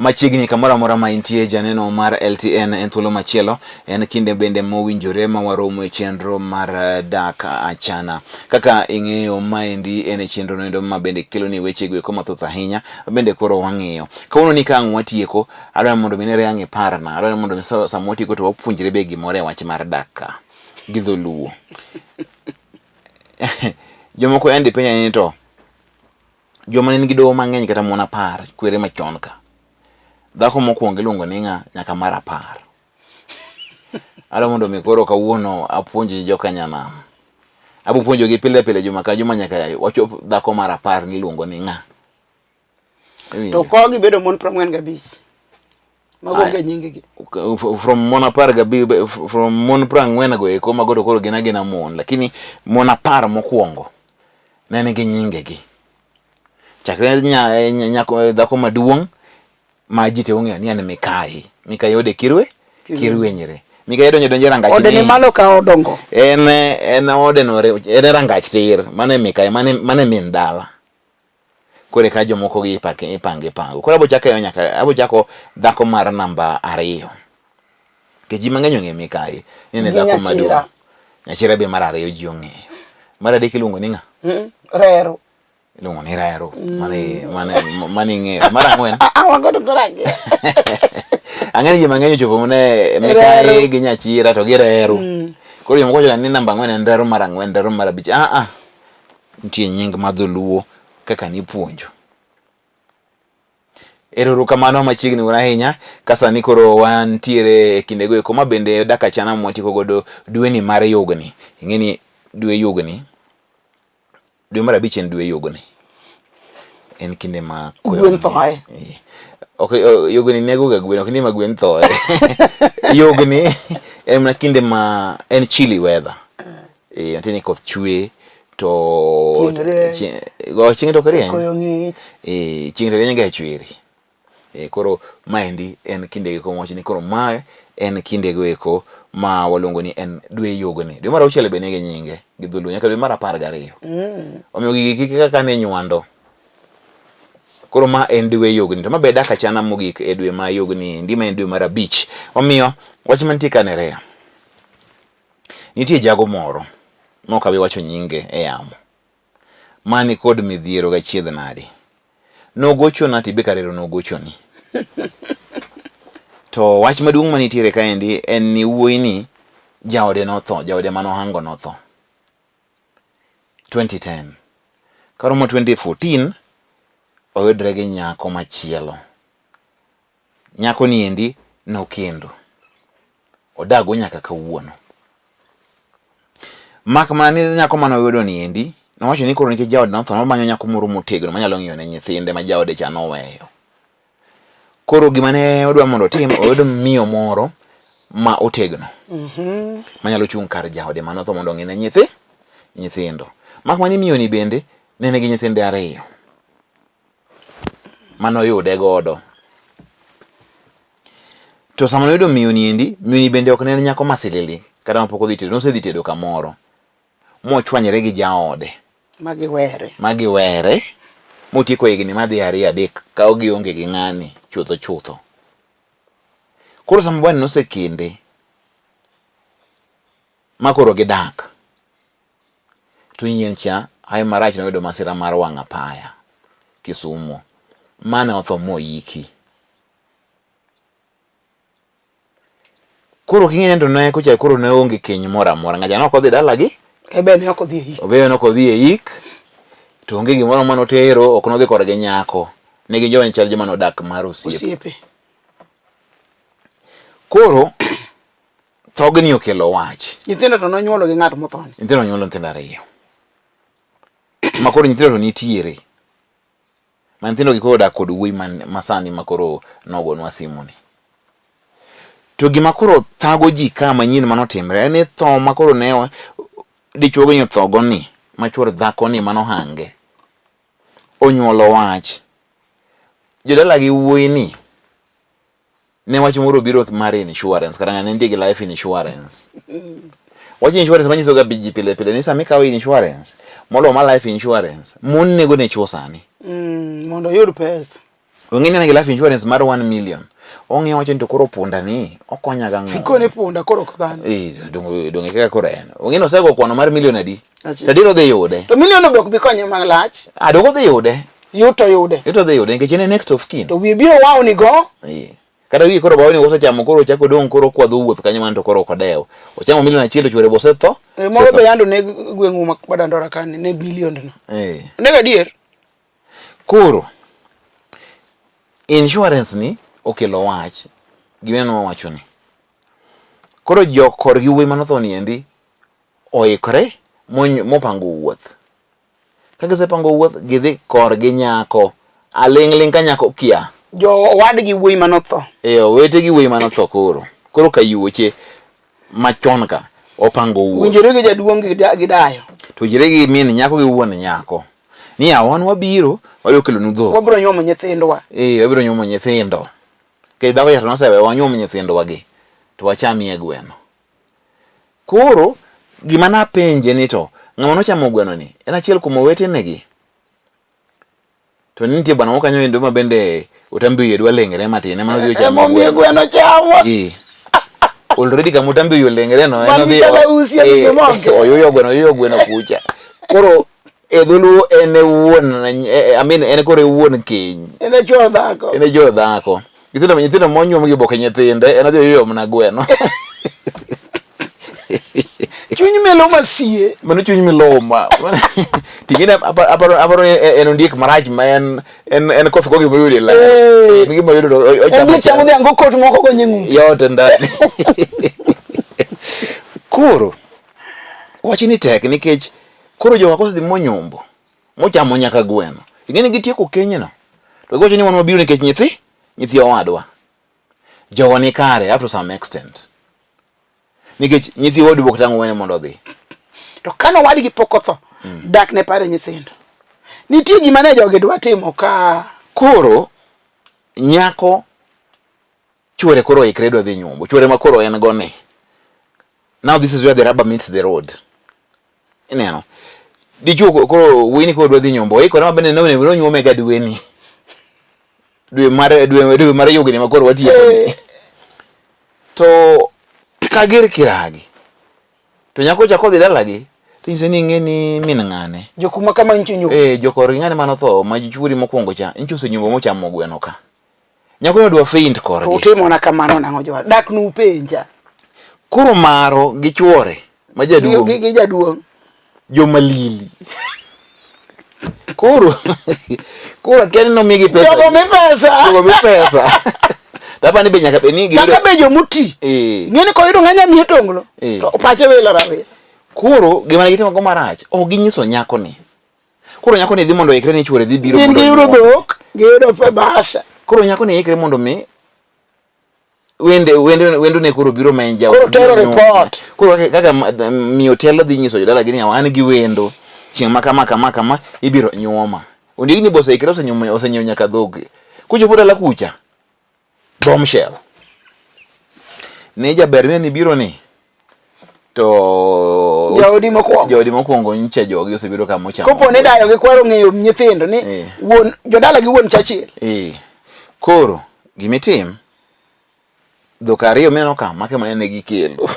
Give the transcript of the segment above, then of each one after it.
Machiegni kamora mora ma intie janeno mar LTN en thuolo machielo en kinde bende mowinjore ma waromo e chenro mar DAK ACHANA. Kaka ing'eyo maendi en chenro noendo ma bende kelo ni weche go eko mathoth ahinya bende koro wang'iyo. Kawuono ni ka ang' watieko adwaro mondo minere ang' iparna adwaro mondo sama watieko to wapuonjre be gimoro e wach mar DAK gi dholuo. Jomoko endi penya ni to joma nigi doho mang'eny kata mon 10 kwere machon ka. Dhako mokwongo iluongo ni ng'a nyaka mar 10. Adwa mondo mi koro kawuono apuonji jokanyanam. Abo puonjogi pile pile juma ka juma nyaka wachop dhako mar 10 niluongo ni ng'a. To ko gibedo mon 45. Mago ga nyingegi. From mon 10 from mon 40 go eko mago to koro gina mon, lakini mon 10 mokwongo ne nigi nyingegi. Chakre nyako dhako maduong' ma jite ong'eyo ni en Mikai ode kirwenyre. Mikai donjo rangach ode ni malo ka odongo. En ode no en rangach tir mane Mikai mane min dala. Kore ka jomoko gi ipango. Koro abo chako dhako mar namba 2. Ke ji mang'eny ong'e Mikai ni dhako maduong'. Nyachira be mar 2 ji ong'eyo. Mar 3 iluongo ni ng'a? Rero. Iluongo ni Rero. Mane ng'eyo. Mar 4. Wagodo gorage. Ang'eni ji mang'eny chopo ne Mikai gi Nyachira to gi Rero. Koro jomoko wacho ni namba 4 en Rero mar 4, Rero mar 5. Nitie nying ma dholuo kaka nipuonjo. Ero kamano machiegni ura ahinya kasani koro wantiere e kinde go eko ma bende DAK ACHANA mwatiko godo dwe ni mar yugni. Ing'eni dwe yugni. Dwe mar 5 en dwe yugni. En kinde ma gwen thoe. Okay, yugni nego ga gwen, ok ni ma gwen thoe. Yugni en kinde ma en chilly weather. Antini koth chwe to chieng' to karieny. Chieng' to rieny ga chwiri. Koro maendi en kinde go moch ni koro mae en kinde go eko ma waluongo ni en dwe yugni. Dwe mar 6 be nigi nyinge gi dholuo nyaka dwe mar 12. Omiyo gigi kaka ne nywando. Koro ma en dwe yugni. To ma be DAK ACHANA mogik e dwe ma yugni ndima en dwe mar 5. Omiyo wach mantie kanerea. Nitie jago moro mokabi wacho nyinge e yamo. Mani kod midhiero ga chiedh nadi. Nogocho na tibe karero nogocho ni. To wach maduong' manitiere kaendi en ni wuoyi ni jaode notho, jaode manohango notho. 2010. Karomo 2014 oyudre gi nyako machielo. Nyako ni endi nokendo. Odago nyaka kawuono. Mak mani nyako manoyudo ni endi nowacho ni koro nikech jaode notho nomanyo nyako moro motegno manyalo ng'iyo ne nyithinde ma jaode cha noweyo. Koro gima ne odwa mondo tim oyudo miyo moro ma otegno. Manyalo chung' kar jaode manotho mondo ng'ine nyithindo. Mak mani miyo ni bende ne nigi nyithinde 2. Manoyude godo. To sama noyudo miyo ni endi, miyo ni bende ok ne en nyako masilili kata mapok odhi tedo, nosedhi tedo kamoro. Mochwanyre gi jaode. Magiwere. Motieko higni madhi 2 3 ka ogionge gi ng'ani chutho. Koro sama bwana nosekende makoro gidak. To yien cha hai marach noyudo masira mar wang' apaya Kisumu. Mane otho moiki. Koro king'eni to ne kocha koro ne onge keny moro amora. Ng'acha ne ok odhi dalagi. Ebe ne ok odhi e yik. Obe ne ok odhi e yik. To onge gimoro mano tero, ok nodhi korgi nyako. Ne gin joma chal joma nodak mar osiepe. Koro thogni okelo wach. Nyithindo to nonyuolo gi ng'at motho. Nyithindo nyuolo nyithindo 2. Makoro nyithindo to nitiere. Ma nyithindo gi koro dak kod wuoyi masani makoro nogonwa simu ni. To gima koro thago ji ka manyien manotimre en tho makoro ne dichuogo ni thogo ni machuor dhako ni manohange. Onyuolo wach. Jodala gi wuoyi ni ne wach moro biro mar insurance kata ng'ane ndigi life insurance. Wach insurance manyiso ga biji pile ni sami kawo insurance molo ma life insurance mon nego ne chuo sani. Mondo yud pesa. Ong'eni na life insurance mar 1 million. Ong'e wacho ni to koro punda ni okonya ga ng'o. Ikone punda koro kadhan. Donge kaka koro en. Ong'eni osego kwano mar million adi. Tadiro dhi yude. To million obok bi konye malach. Dogo dhi yude. Yuto yude. Yuto dhi yude nikech en next of kin. To wi biro wao ni go. Kada wi koro bawo ni osechamo koro chako dong koro kwadho wuoth kanyo man to koro kodewo. Ochamo million achiel chwore bosetho. Moro be yando ne gweng'u mak badandora kan ne billion no. Nega dier. Koro insurance ni okelo wach gimeno wacho ni koro jokor gi wuoyi manotho ni endi oikore mopango wuoth kaka sepango wuoth gidhi kor gi nyako aling ka nyako kia jo wadgi wuoyi manotho wete gi wuoyi manotho koro kayuoche machon ka opango wuoth winjore gi jaduong' gi dayo to jire gi min nyako gi wuon nyako ni awan wabiro walo kelo nudho wabiro nyomo nyithindwa wabiro nyomo nyithindo ke dago yato nosewe wanyomo nyithindo wagi to wachamie gweno koro gima na penje ni to ng'ama nochamo gweno ni en achiel kuom owetene to nitie bwana moko kanyo endo ma bende utambi yedwa lengere matin ema nodhi ochamo gweno chamo already kama utambi lengere no en odhi oyoyo gweno kucha koro edhulu ene wuon ene kore wuon keny ene jo dhako nyithindo monyuom gi boke nyithinde en odhi oyoyo mna gweno chuny miloma sie mano chuny miloma tingine aparo en ondiek marach ma en koth kogi moyudi la ngi moyudi ochamo chamo de ango kot moko go nyingu yote ndani koro wachi ni tek nikech koro jowa kosedhi monyombo mochamo nyaka gweno ingeni gitieko kenyeno to gocho ni wan mabiro nikech nyithi owadwa jowa ni kare up to some extent nikech nyithi odu bok tango wene mondo dhi to kano wadgi pokotho dak ne pare nyithindo nitie gima ne joge dwa timo ka koro nyako chwore koro ikredo dhi nyombo chwore ma koro en gone now this is where the rubber meets the road ineno dichuo koro wini koro dhi nyombo ikore ma bende ne biro nyome ga dweni dwe mar yugni ma koro watiyo to kagir kiragi to nyako chako dhi dalagi tinse ni ngeni min ngane jokuma kama inchinyo jokor ngane manotho ma churi mokwongo cha inchuse nyumbo mochamo gweno ka nyako no dwa faint korgi to timo na kamano nango jwa dak nu penja koro maro gi chwore ma jaduong gi jaduong jomalili koro kene no migi pesa jogo mi pesa Dapa ni be nyaka be ni gi nyaka be jomuti ngene ko yudo nganya mi tonglo to pache wela rawe koro gima gitimo go marach ginyiso nyako ni koro nyako ni dhi mondo ikre ni chwore dhi biro mondo gi yudo dhok gi yudo pe basha koro nyako ni ikre mondo mi wendo ne koro biro menja koro tero report koro kaka mi hotel dhi nyiso jodala gini awan gi wendo chieng maka ibiro nyoma ondik ni bose ikre osenyo nyaka dhok kucho la kucha bombshell ne jaberne ni biro ni to jodi mokwongo nche jogi osebiro kama mochamo kopo ne dayo gi kwaro ng'eyo nyithindo ni won jodala gi won chachiel koro gimitim dhok ariyo mineno ka make mane gi kelo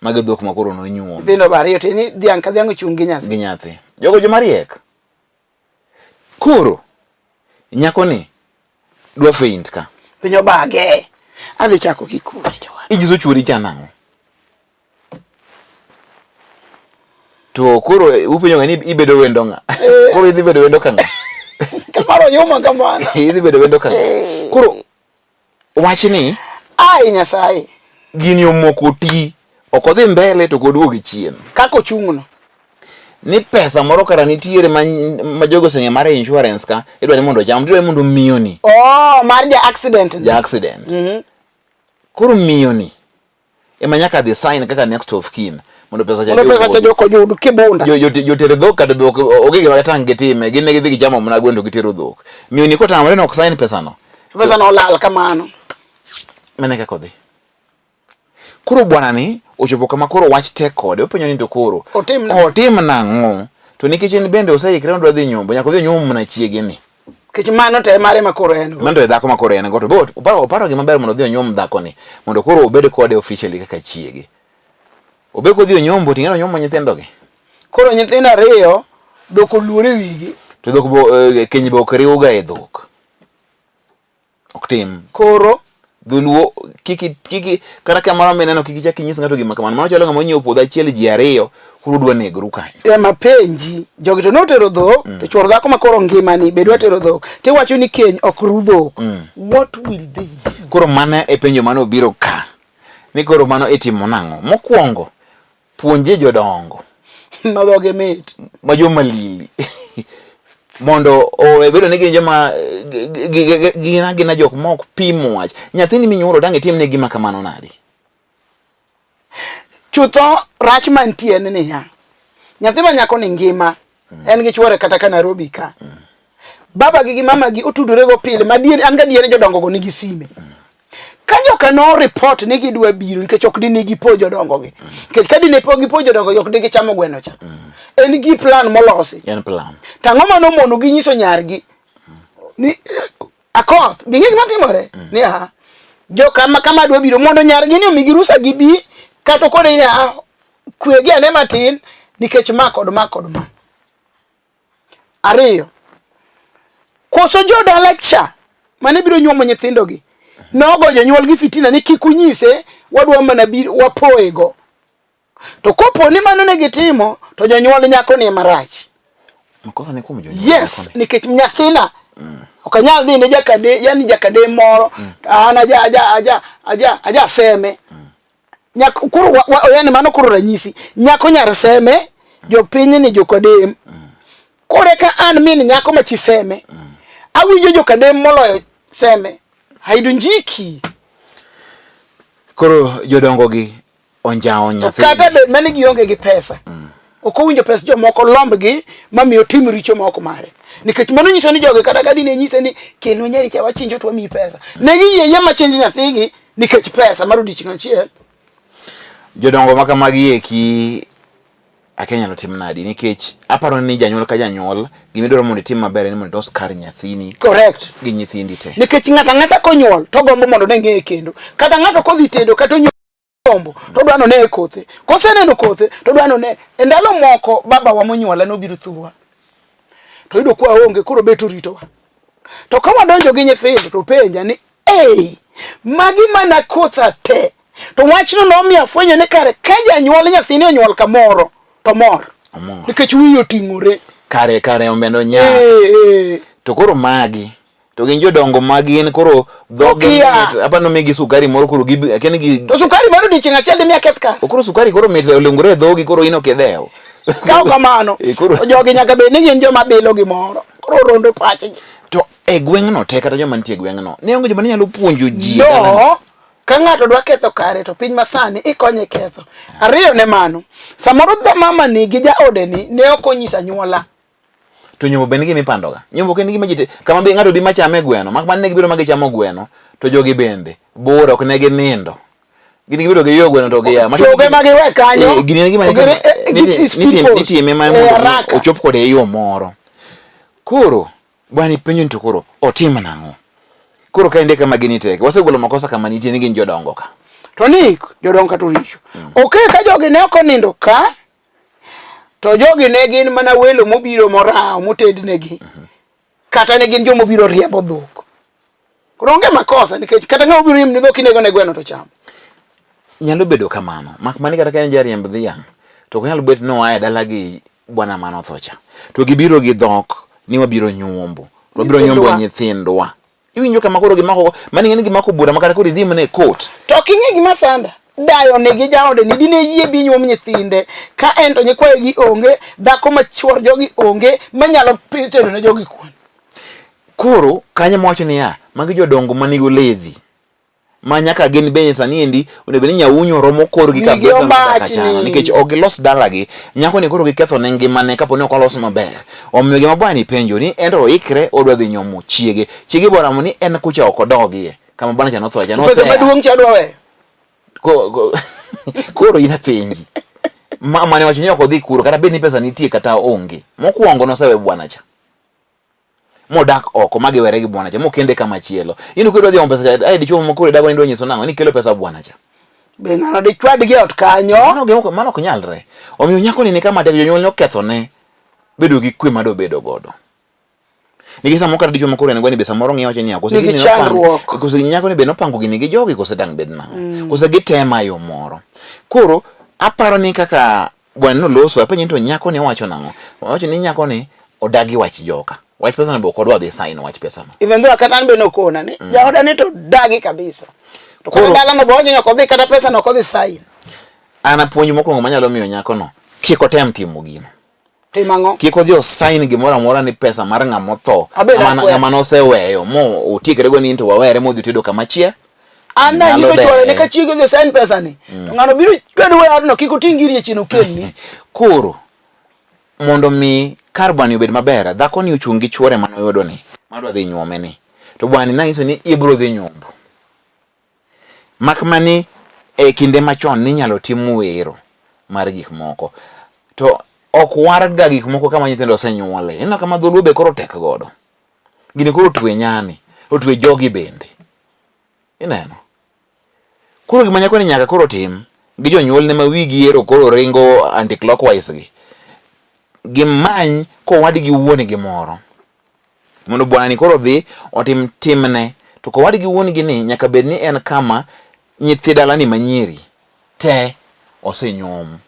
mage dhok makoro no nyuom nyithindo bariyo tini dhiang' ka dhiang' ochung' gi nyathi jogo jomariek koro nyako ni dwa faint ka pinyo bage adhi chako kikure jowa ijiso chwori chanango to koro upenyo ngani ibedo wendo nga koro idhi bedo wendo kanga kamaro yoma kamana idhi bedo wendo kanga koro wachni ai nyasaye gini omoko ti okodhi mbele to koduogi chien kako chungno ni pesa moro kara nitiere ma jogo seng'e mar insurance ka idwa ni mondo cham idwa ni mondo miyoni mar ja accident koro miyoni ema nyaka dhi sign kaka next of kin mondo pesa cha joko yudu kibunda jotere dhok kata oge gima tang gitime gin ne gidhi gichamo mna gwendo gitero dhok miyoni kotamore no ok sign pesa no lal kamano mene kako dhi koro bwana ni ochopo kama koro wach tek kode openyo ni to koro otim nang'o to nikech en bende oseikre ndwa dhi nyombo nyaka dhi nyombo mna chiege ni Kech mano te mare makoro en. Mando e dhako makoro en go to bo oparo gima ber mondo dhi onyom dhako ni mondo koro obed kode officially kaka chiege. Obed ko dhi onyombo ting'eno nyombo nyithindo gi. Koro nyithindo ariyo dhok oluore wigi. To dhok bo keny bo kriwo ga e dhok. Ok tim. Koro dhuluo kiki kata kamano meneno kiki chak nyis ng'ato gima kamano. Mano chalo ng'ama onyiewo puodho achiel ji ariyo koro dwa negru kanyo. Ema penji jogi to notero dhok to chuor dhako makoro ngimani be dwa tero dhok. Tiwacho ni keny ok ru dhok. What will they do? Koro mano e penjo mano biro ka. Ni koro mano itimo nang'o? Mokwongo puonje jodongo. Madhoge mit. Ma joma lili. Mondo bedo ni gin joma gina jok mok pimo wach. Nyathini minyuolo dang' itimne gima kamano nadi? Chutho rach mantie en niya. Nyathi ma nyako ni ngima. En gi chuore kata ka Nairobi ka. Baba gi mama gi otudore go pile ma dier an ga diere jodongo go nigi sime. Ka joka no report ni gidwa biro nikech ok dini gi po jodongo gi. Nikech ka dine po gi po jodongo ok digi chamo gweno cha. En gi plan molosi. En plan. Tang'o mano mono gi nyiso nyargi. Ni akoth gingi matimore. Ni ha. Joka kama dwa biro mondo nyargi ni omigi rusa gi bi kato kode ya kwegi ane matin nikech ma kod ma. Ariyo. Koso jodala cha mane biro nyuomo nyithindo gi. Nogo jonyuol gi fitina ni kikunyise wadwa mana biro wapoego. To kopo ni mano ne gitimo to jonyuol nyako ni marach. Makosa ni kuom jonyuol. Yes, nikech nyathina okanyal dhi ne jakade, yani jakade moro ana aja seme. Nyako kuro yani mano kuro ranyisi. Nyako nyar seme jopiny ni jokodem. Kore ka an min nyako machiseme. Awinjo jokadem moloyo seme. Haidunjiki. Koro jodongo gi onjao nyathi. Kata be mane gionge gi pesa. Ok owinjo pesa jomoko lombgi mamiyo tim richo moko mare. Nikech mano nyiso ni joge kata gadi ne nyise ni kelwa nyari cha wachinjo to mi pesa. Ne giyie machinjo nyathigi nikech pesa marudi chingachiel. Jodongo makamagi eki akenya no tim nadi nikech aparo ni janyuol ka janyuol gimidoro mondo tim maber ni mondo oskar nyathini. Correct. Gi nyithindi te. Nikech ng'ata konyuol to gombo mondo ne ng'e kendo. Kata ng'ato kodhi tedo kata nyombo to dwano ne kothe. Koseneno kothe to dwano ne e ndalo moko baba wa monyuola no biro thurwa. To yudo kwa onge koro beto ritowa. To kama donjo gi nyithindo to penja ni magi mana kotha te. To wachno no mi afwenyo ne kare ka janyuol nyathini onyuol kamoro to mor. Nikech wiyo ting'ore. Kare omendo nya. To koro magi to gin jodongo magi en koro dhoge apano migi sukari moro koro gibi akene gi to sukari moro di chinga chelde mi aketh ka. Koro sukari koro mit olungore dhogi koro ino kedeo. Kao kamano. Jogi nyaka be ni gin joma bilo gimoro. Koro rondo pache. To e gweng'no te kata joma nitie gweng'no ne onge joma nyalo puonjo ji. No. Ka ng'ato dwa ketho kare to piny masani ikonye ketho. Ariyo ne mano. Samoro dha mama ni gi jaode ni ne okonyisa nyuola. To nyombo be nigi mipandoga. Nyombo ke nigi majite kama be ng'ato di machame gweno. Mak man ne gibiro magi chamo gweno to jogi bende bora ok ne ginindo. Gini gibiro gi yo gweno to gi ya. Joge magi we kanyo. Gini nigi manyite niti mema mondo ochop kode e yo moro. Koro bwani penjo to koro otima nang'o. Koro ka inde kama gini teke wasegolo makosa kama nitie ni gin jodongo ka. To ni jodongo ka to richo. Okay ka jogi ne okonindo ka to jogi ne gin mana welo mobiro morao motednegi. Kata ne gin jomo biro riembo dhok. Koro onge makosa nikech kata ng'ama biro riembo dhok inego ne gweno to chamo. Nyalo bedo kamano. Mak mani kata ka en jariemb dhiang' to nyalo bet no ae dala gi bwana mano thocha. To gibiro gi dhok ni wabiro nyombo. Wabiro nyombo nyithindwa. Iwinjo kama koro gimako mani ng'eni gimako bura makata koro idhi mane court. To king'e gima sanda. Dayo ne gi jaode ni dine yie bi nyuom nyithinde ka en to nyikwaye gi onge dhako machuor jogi onge manyalo pitero ne jogi kuon. Koro kanya mwacho ni ya magi jodongo manigo ledhi. Ma nyaka gin be sani endi onego ni nyaunyo romo kor gi kabisa kachana nikech ok los dala gi nyako ni koro giketho ne ngimane kapo ne ok olos maber. Omiyo gima bwani penjo ni en to ikre odwa dhi nyomo chiege. Chiege bora mo ni en kucha ok odogie kama bwana cha notho cha no. Pesa maduong' cha dwa we. Koro ina penji. Mama ne wacho ni ok odhi kuro kata be ni pesa nitie kata onge. Mokuongo no sewe bwana cha. modak oko magiwere gi bwana cha mokende kama chielo inu kidwa dhi ombo pesa ai dichuo mokore dago ni ndo nyiso nango ni kelo pesa bwana cha be ngano de chwad gi ot kanyo mano ok nyalre omiyo nyako ni kama tek jonyuol ne okethone bedo gi kwe mado bedo godo nigi samo kata dichuo mokore ngweni be samoro ng'iyo ni akose gini no kose nyako ni be no pango gini gi jogi kose dang bed nango kose gitema yo moro koro aparo ni kaka bwana no loso apenyi to nyako ni wacho nango wacho ni nyako ni odagi wach joka wach pesa no be kodwa dhi sign wach pesa no even though kata be no kona ni jaoda ni to dagi kabisa to koro dala no bojo nyako dhi kata pesa no kodhi sign ana puonj mokwongo manyalo miyo nyako no kiko tem timo gino timango kiko dhi sign gimoro amora ni pesa mar ng'ama tho ng'ama no seweyo mo otiekre go ni to wawere mo dhi tedo kama chia ana nyiso chore ne ka chiege dhi sign pesa ni to ng'ano biro kwedo we adno kiko tingiri chino kenni koro mondo mi carbon obed maber dhako ni ochungi chwore mano yodo ni madwa dhi nyuome ni to bwana na nyiso ni ibro dhi nyombo makmani kinde machon ni nyalo timo wero mar gik moko to ok warga gik moko kama nyithindo osenyuole ina kama dholuo be koro tek godo gini koro twe nyani otwe jogi bende ineno koro gima nyako ni nyaka koro tim gi jonyuol ne ma wigi ero koro ringo anti clockwise gi gimany ko wadgi wuone gimoro mondo bwana ni koro dhi otim timne to ko wadgi wuone gi ni nyaka bed ni en kama nyithi dala ni manyiri te osenyom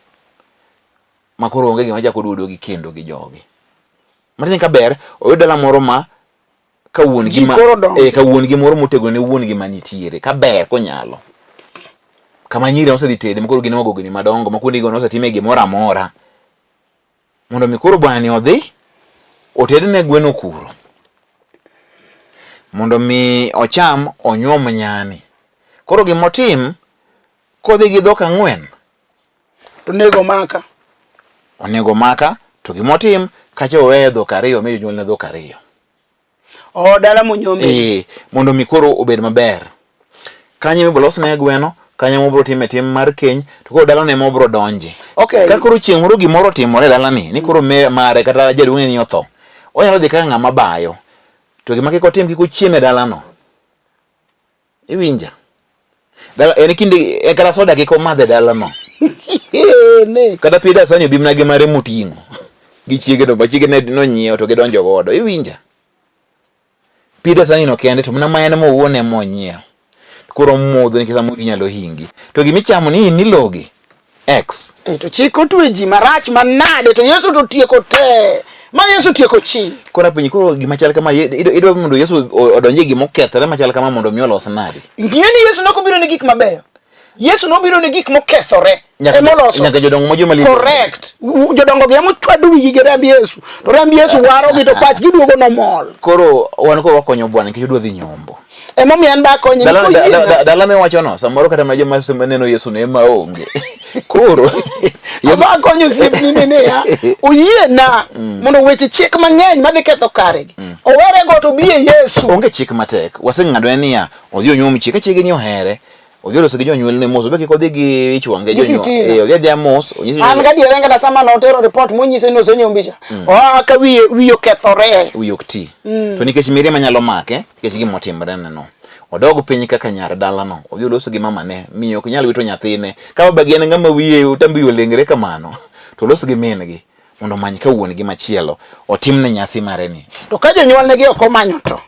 makoro onge gima chako duodo gi kendo gi jogi matin ka ber oyud dala moro ma ka wuon gi ka wuon gi moro motego ne wuon gi manitiere ka ber konyalo kama nyiri osedhi tede makoro gin wagogo ni madongo makundi go osetime gimoro amora mondo mi koro bwana ni odhi otedne gweno kuro mondo mi ocham onyuom nyani koro gimotim kodhi gi dhok 4 to onego maka to gimotim kacha oweyo dhok 2 mejo jonyuol ne dhok 2 dala monyombe mondo mi koro obed maber kanye mi bolos ne gweno kanye mo bro time tim mar keny to koro dala ne mo bro donje ka koro chieng' moro gimoro timore dala ni koro mare kata jaduong' ni otho onyalo dhi ka ng'ama bayo to gima kiko tim kiko chieme dala no iwinja dala en kinde kata soda kiko madhe dala no ne kata pida sanyo bimna gi mare mutingo gi chiege do bachiege ne no nyiewo to gidonjo godo iwinja pida sanyo no kende to mna mayane mo wuone mo nyiewo koro modho nikisa mudi nyalo hingi to gimichamo ni logi x to chiko tweji marach manade to Yesu to tieko te ma Yesu tieko chi kora penyi koro gimachal kama idwa mondo Yesu odonje gimokethore machal kama mondo mi olos nadi ngiyeni Yesu nokobiro ne gik mabeyo Yesu nobiro ne gik mokethore emoloso nyaka jodongo mojo mali correct jodongo ge mochwadu wi gi rambi Yesu to rambi Yesu waro gi to pach giduogo no mol koro wan ko wakonyo bwana nikech dwa dhi nyombo emomi an ba konyo dala me wacho no samoro kata ma joma neno Yesu ne ma onge koro Yesu akonyo sipni ne ya uyie na mondo weche chik mang'eny madhi ketho kare owere go to biye Yesu onge chik matek waseng'ado ni ya odhi onyom chik chiege ni ohere odhi loso gi jonyuol ne mos be kiko dhi gi ichwange jonyuol odhi dhi amos an ga diere ngada sama no tero report monyise no senyombicha ka wiyo kethore wiyok ti to nikech mirima nyalo make nikech gimotimre no odogo piny kaka nyar dala no odhi loso gi mama ne miyo ok nyal wito nyathine ka baba gi en ngama wiye utambi olengre kamano to loso gi min gi mondo many ka wuon gi machielo otimne nyasi mare ni to ka jonyuol ne gi ok omanyo to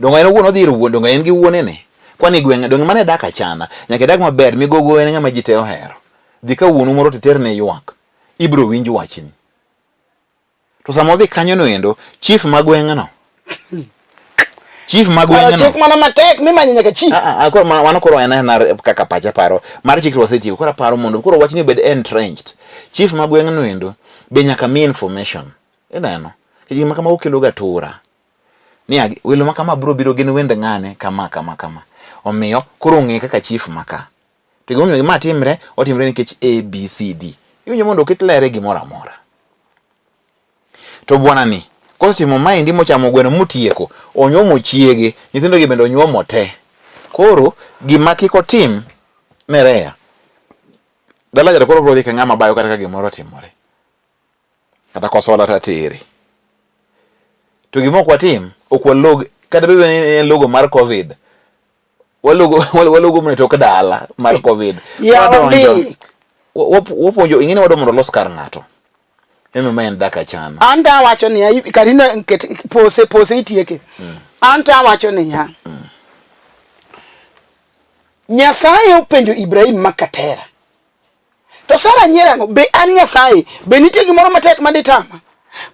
dongo en wuon odhi ir wuon dongo en gi wuone ne kwani gweng' dongo mane dak achana nyaka dak maber migogo en ngama jite ohero dhi ka wuonu moro terne ywak ibro winj wachni to samo dhi kanyo no endo chief magweng' no chief mana matek mimanyo nyaka chief koro wan koro en kaka pacha paro mar chik wasetiyo koro paro mondo koro wachni obed entrenched chief magweng' no endo be nyaka mi information ineno kiji makama okelo gatura ni welo makama bro biro gin wende ng'ane kama omiyo koro ng'e kaka chief maka to gimomiyo gima timre otimre nikech ABCD iwinjo mondo oket lere gimoro amora to bwana ni kosimo maendi mochamo gweno mutieko onyomo chiege nyithindo gi bende onyuomo te koro gima kiko tim nerea dala jara koro bro dhi ka ng'ama bayo kata ka gimoro timore kata kosola ta tere to gimo kwa tim okwa log kata bebe en logo mar covid walugo mne tok dala mar covid wopuonjo ingine wado mondo los kar ng'ato eme ma en dak achana anda wacho ni karina pose itieke anta wacho ni ya Nyasaye openjo Ibrahim makatera to Sara nyerango be an Nyasaye be nitie gimoro matek maditama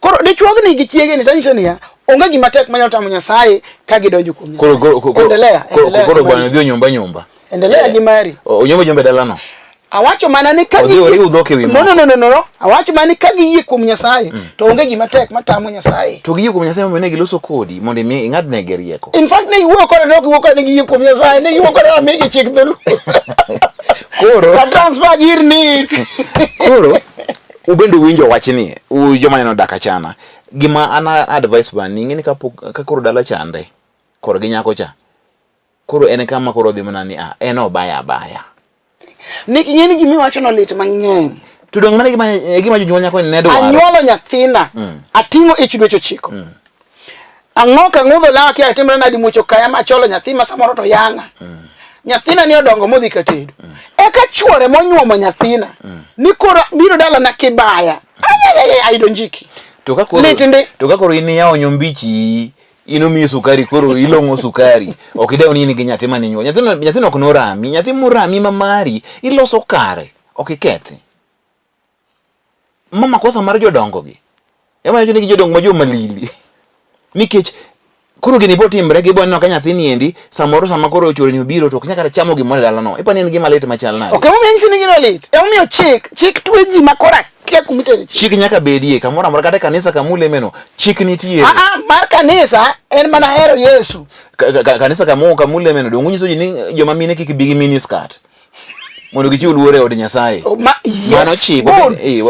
koro dichuogni gi chiege ni tanyiso ni ya onge gima tek manyalo tamo Nyasaye ka gidonjo kuom Nyasaye. Endelea. Koro bwana bio nyumba. Endelea gimari. Nyombo dalano. Awacho mana ni kagi no. Awacho mana ni kagi yie kuom Nyasaye to onge gima tek matamo Nyasaye. To giyie kuom Nyasaye mondo ne giloso kodi mondo mi ing'ad ne gerieko. In fact ne wuo kod ne wuo kod ne giyie kuom Nyasaye ne wuo kod na mi chik dhulu. Koro ka transfer gir ni. Koro ubendo winjo wachni joma neno dak achana gima ana advice ban ngini ka koro dala chande koro ginyako cha koro en kama koro dhi mana ni en obaya Niki ngeni gimi wacho no lit mang'eny to dong mana gima jonyuol nyako ne dwaro anyuolo nyathina atingo ich dwecho chiko ang'o ka ng'udho lawa kia timre na di mucho kaya macholo nyathi ma samoro to yanga nyathina ni odongo modhi katedo eka chuore monyuomo nyathina ni koro biro dala na kibaya aidonjiki to ka koro in yawo nyombichi inomi sukari koro ilongo sukari okideo nini gi nyathi mane nyuol nyathino ok norami nyathi murami mamari iloso kare okikethi mama kosa mar jodongo gi ema ni jodongo ma joma lili nikech koro gini bo timbre gi bonno ka nyathi ni endi samoro sama koro ochore ni obiro to nyaka chamo gimore dala no ipani en gima lit machal nade okay mimi nsi ni gino lit emiyo chik tweji makora kia kumitere chik nyaka bedie kamoro amora kata kanisa kamule meno chik nitie mar kanisa en mana hero Yesu kanisa kamule meno dongo nyiso ji ni joma mine kik bigi mini skirt mondo gichiw luor e od Nyasaye mano chik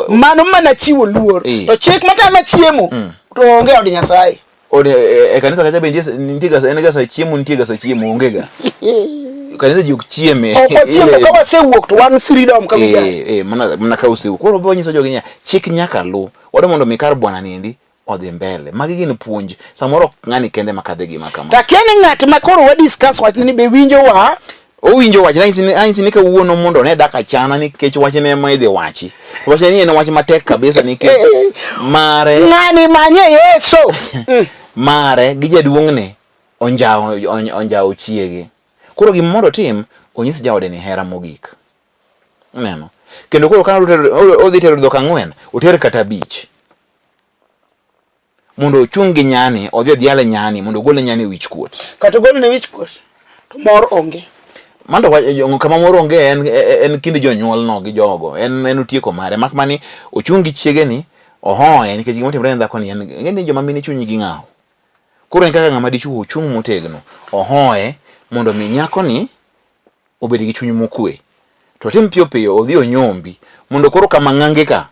mano mana chiwo luor to chik matama chiemo to onge od Nyasaye e kanisa kacha be nitie ga sa chiemo onge ga kanisa juk chieme chiemo ka wasewuok to one freedom ka giga mana ka usiu koro bo nyiso jogi nya chik nyaka lu wado mondo mikar bwana niendi odhi mbele magi gin puonj samoro ngani kende makadhe gi makama takeni ng'at makoro wa discuss wach ni be winjo wa owinjo wach na ni ka wuono mondo ne dak achana nikech wach ne ma idhi wachi wach ni en wach matek kabisa nikech mare ng'ani manye Yesu mare gi jaduong'ne onjao chiege koro gimoro tim onyis jaode ni hera mogik neno kendo koro kana odhi tero dhok ang'wen oter kata bich mondo ochungi nyani odhi dhiale nyani mondo gole nyani wich kuot kata gole ne wich kuot to mor onge mando kama mor onge en kinde jonyuol no gi jogo en utieko mare mak mani ochungi chiege ni ohoye nikech gimo timre ndhako ni ngeni joma mini chunyi gi ng'aw koro en kaka ng'ama dichuo chung motegno ohoye mondo mi nyako ni obed gi chuny mokwe to tim piyo odhi onyombi mondo koro kama ng'ange ka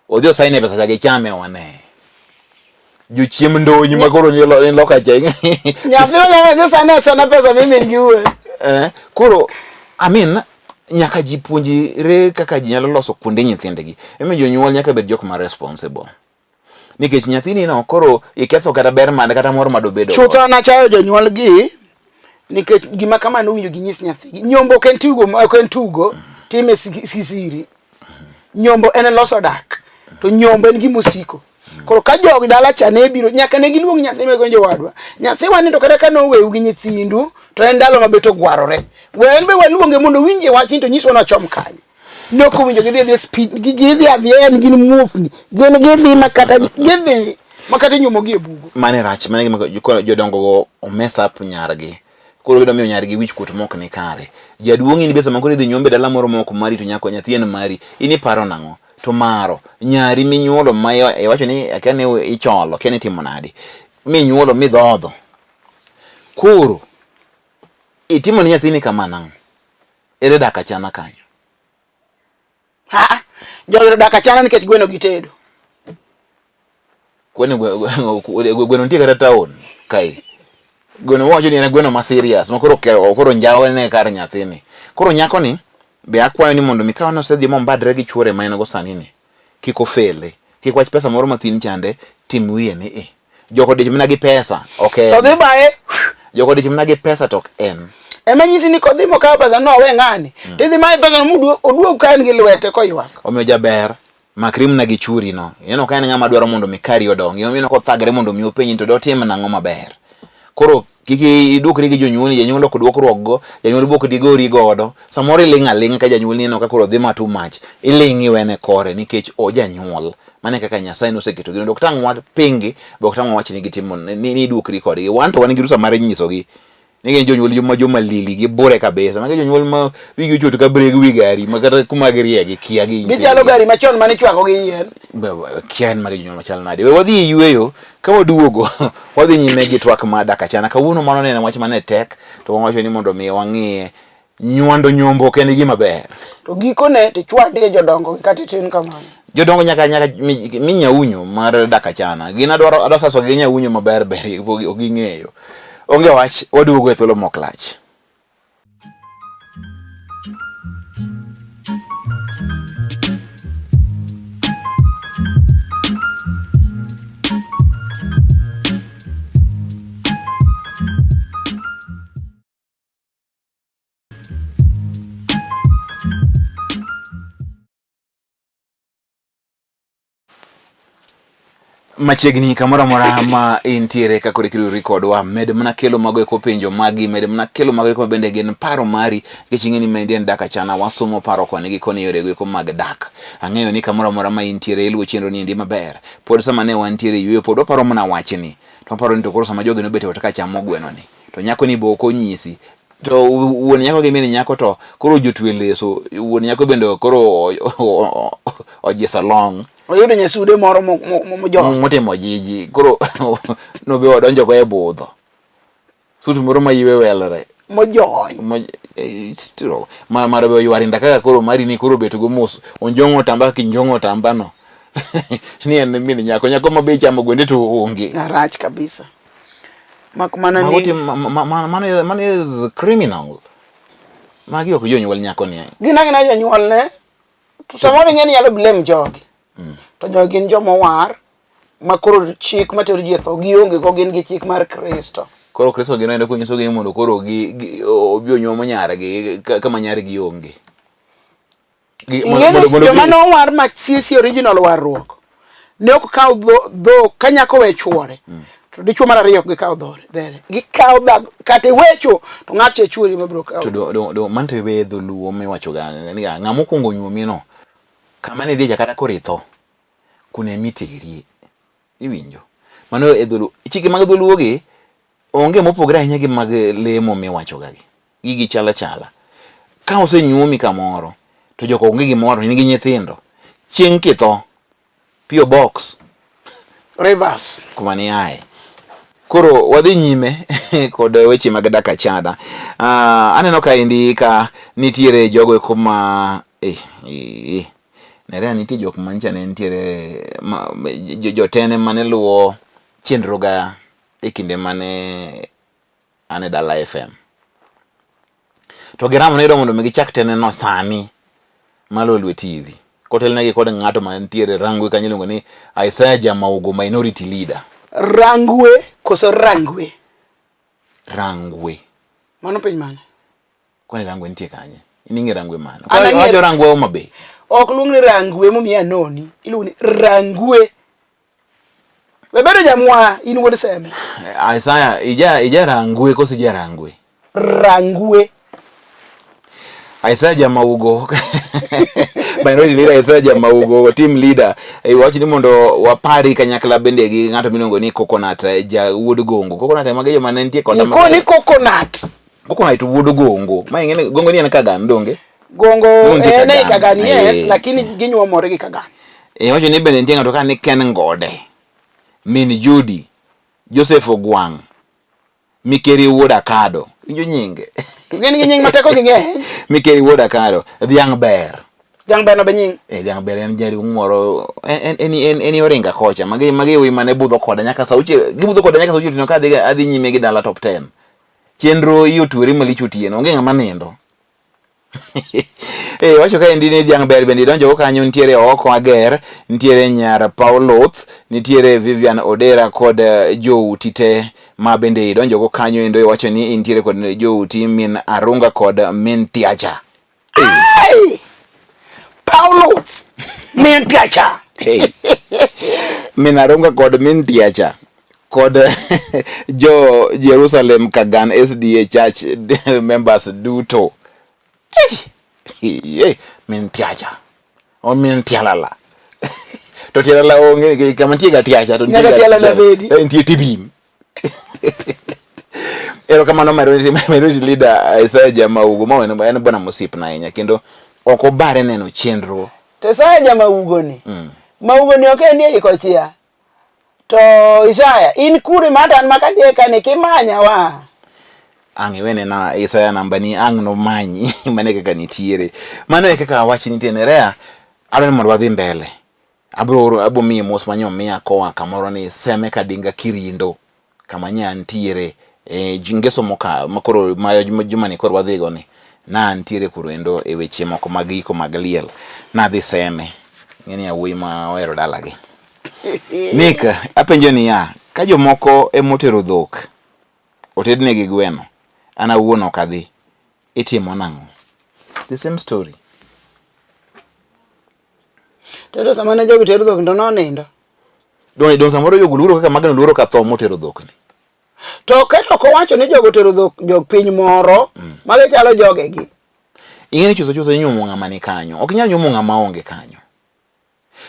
odhi osaine pesa chage chame wane jochiem ndonyi makoro ni loka cheng nyathi sana pesa mimi ngiwe koro nyaka ji puonjire kaka ji nyalo loso kuonde nyithindgi eme jonyuol nyaka bed jok ma responsible nikech nyathini no koro iketho kata ber mane kata moro madobedo chutho na chayo jonyuol gi nikech gima kama no winjo ginyis nyathi nyombo ken tugo time sisiri nyombo en loso dak to nyombo en gimusiko koro ka jogi dala chane biro nyaka ne giluong nyathi me gonjo wadwa nyathi wani to kada kano wew gi nyithindu to en dalo mabeto gwarore wen be waluonge mondo winje wach to nyiswa na chom kanye noko winjo gidhi speed gidhi avien gin mufni gidhi makata nyumo gi e bugo mane rach mane jodongo go mess up nyargi koro gido miyo nyargi wich kuot mok ne kare jaduongi ni besa makoro idhi nyombe dala moro moko mari to nyako nyathi en mari ini paro nango to maro nyari minyuolo ma iwacho ni akane icholo kene timo nadi minyuolo midhodho koro itimo ni nyathini kama nango ere dak achana kanyo jogi dak achana nikech gweno gitedo gweno nitie kata taon kai gweno wacho ni en gweno ma serious makoro njawo ne kar nyathini koro nyako ni be akwayo ni mondo mikawa no sedhi mombadre gi chuore ma en go sani ni kiko fele kik wach pesa moro mathin chande tim wiye ni joko dich mana gi pesa okay to dhi bae joko dich mana gi pesa tok en ema nyisi ni kodhi mokawo pesa no we ng'ani tidhi mae pesa no muduo oduog ka en gi lwete koywak omiyo jaber makrim na gi churi no ineno ka en ng'ama dwaro mondo mi kari odongi omiyo ko thagre mondo mi openyi to dotim nang'o maber koro kiki idukri gi jonyuol janyuol ok duokruokgo janyuol bok digori godo samoro iling' ka janyuol neno ka koro dhi ma too much iling' iwene kore nikech o janyuol mane kaka Nyasaye noseketo gino dok tang'wa pingi bok tang'wa wach ni gitimo ni idukri kodgi wan to wan gi rusa mar nyisogi ni gin jonyuol joma lili gi bure kabisa mage jonyuol ma wigi ochoto ka breg wi gari makata kuma giriegi kia gi gichalo gari machon mane chwako gi yien kian mage jonyuol machal nade we wadhi yweyo ka waduogo wadhi nyime gi twak ma dak achana kawuono mano ne wach mane tek to wacho ni mondo mi wang'iye nywando nyombo kende gima ber to gikone tichwadie jodongo kata tin kamano jodongo nyaka mi nyaunyo mar dak achana gin adwaro saso gi nyaunyo maber oging'eyo onge wach waduogo e thuolo moklach machiegni kamoro amora ma intiere ka kore kiro rekodwa med mana kelo mago eko penjo magi med mana kelo mago eko bende gin paro mari nikech ing'eni mendi en dak achana wasomo paro koni gi koni yore eko mag dak ang'eyo ni kamoro amora ma intiere iluwo chenro ni ndi maber pod sama ne wantiere yweyo pod waparo mana wachni to paro ni to koro sama jogi nobet ot ka chamo gweno ni to nyako ni boko onyisi to wuon nyako gi min nyako to koro jotwe leso wuon nyako bende koro ojesa long oyudo nyasude moro motimo jiji koro nobe odonjo ko e budho sutu moro mayiwe welre mojony stiro mara be ywarinda kaka koro mari ni koro beto go mos onjongo tamba ki njongo tamba no ni en min nyako mabe chamo gwende to onge arach kabisa makumana ni man is criminal magi ok jonyuol nyako ni gina jonyuol ne to samoro ng'eni nyalo blame jogi to jogi gin joma war makoro chik matero ji tho gionge go gin gi chik mar Kristo koro Kristo gino ende kunyiso gi mondo koro obi onyuomo nyare gi kama nyare gi onge joma no war ma sisi original warruok ne ok kaw dho kanyako we chwore to dichuo mar ariyo gi kaw dhere gi kaw kate wecho to ng'at che chwori mabro kaw to do man to be dholuo mewacho ga ni ng'amo kungo nyuomi no kama ne dhi jakata koritho kune miteri iwinjo mano e dholuo chike mag dholuo gi onge mopogre ahinya gi mag lemo mewacho ga gigi chala ka osenyuomi kamoro to joko onge gimoro ni gi nyithindo chieng' kitho pio box reverse kuma ni ae koro wadhi nyime kod weche mag dak achana aneno ka indi ka nitiere jogo kuma nere nitie jok mancha ne nitiere jotene mane luwo chenro ga e kinde mane ane Dala FM to giramo ne mondo mi gichak tene no sani Lolwe TV kotel negi kod ng'ato man nitiere rangwe kanyo iluongo ni Isaiah Jamaugo minority leader rangwe koso rangwe mano piny mane kwani rangwe nitie kanye ininge rangwe mane ajo rangwe o mabe ok luong ni rangwe momiya noni iluongo ni rangwe bebedo jamwa in wuod seme Isaiah ija rangwe koso ija rangwe Isaiah Jamaugo minority leader Isaiah Jamaugo team leader wach ni mondo wapari kanyakla bende gi ng'ato miluongo ni Coconut ja wuod gongo Coconut mage joma ne nitie koda ko ni Coconut wuod gongo ma ingene gongo ni en kagan donge gongo ene kagani yes lakini ginyuomore gi kagani wacho ni bende nitie ng'ato ka ni Ken Ngode min Judy Joseph Ogwang Mikeri wuod Akado injo nyinge gin gi nying mateko gi ng'eny Mikeri wuod Akado Dhiang' Ber no benying Dhiang' Ber en jari moro en oringa kocha magi wi mane budho koda nyaka sauche gibudho koda nyaka sauche tino ka adhi nyime gi Dala Top 10 chenro iyo tuore malich otieno onge ng'ama nindo wacho ka endi ne dhiang' ber bende donjo kanyo nitiere oko ager nitiere nyar Pauloth nitiere Vivian Odera kod jouti te ma bende donjo go kanyo endo wacho ni nitiere kod jouti min Arunga kod min Tiacha. Ai Pauloth min Tiacha. Min Arunga kod min Tiacha kod jo Jerusalem Kagan SDA Church members duto. Min Tiacha o min Tialala. To Tialala onge kama nitie ga Tiacha to nitie tibim. Ero kamano minority leader Isaiah Jamaugo ma en bwana musip na ahinya kendo ok obare neno chenro. To Isaiah Jamaugo ni Maugo ni ok nie iko chia. To Isaiah in kure madan makadie kane kimanya wa. Ang'ewene na Isaiah namba ni ang' no manyi mane kaka nitiere. Mano e kaka wachi nitiere rea adwani mondo wadhi mbele. Abo miye mos manyo miya koa kamoro ni seme kadinga kirindo kama nya ntiere jingeso moka makoro juma ni koro wadhi go ni na ntiere kuruendo e weche moko magiko magliel na dhi seme ngeni awuoyi ma ohero dalagi. Nick apenjo ni ya ka jomoko emotero dhok otednegi gweno ana wuon ok adhi itimo nang'o? The same story. Toto samane jogi tero dhok ndo nonindo. Don samoro jogo luoro kaka magano luoro ka tho motero dhok ni. To keto ko wacho ni jogo tero dhok jog piny moro mage chalo jogegi. Ing'eni chuso nyumo ng'ama ni kanyo. Ok nyal nyumo ng'ama onge kanyo.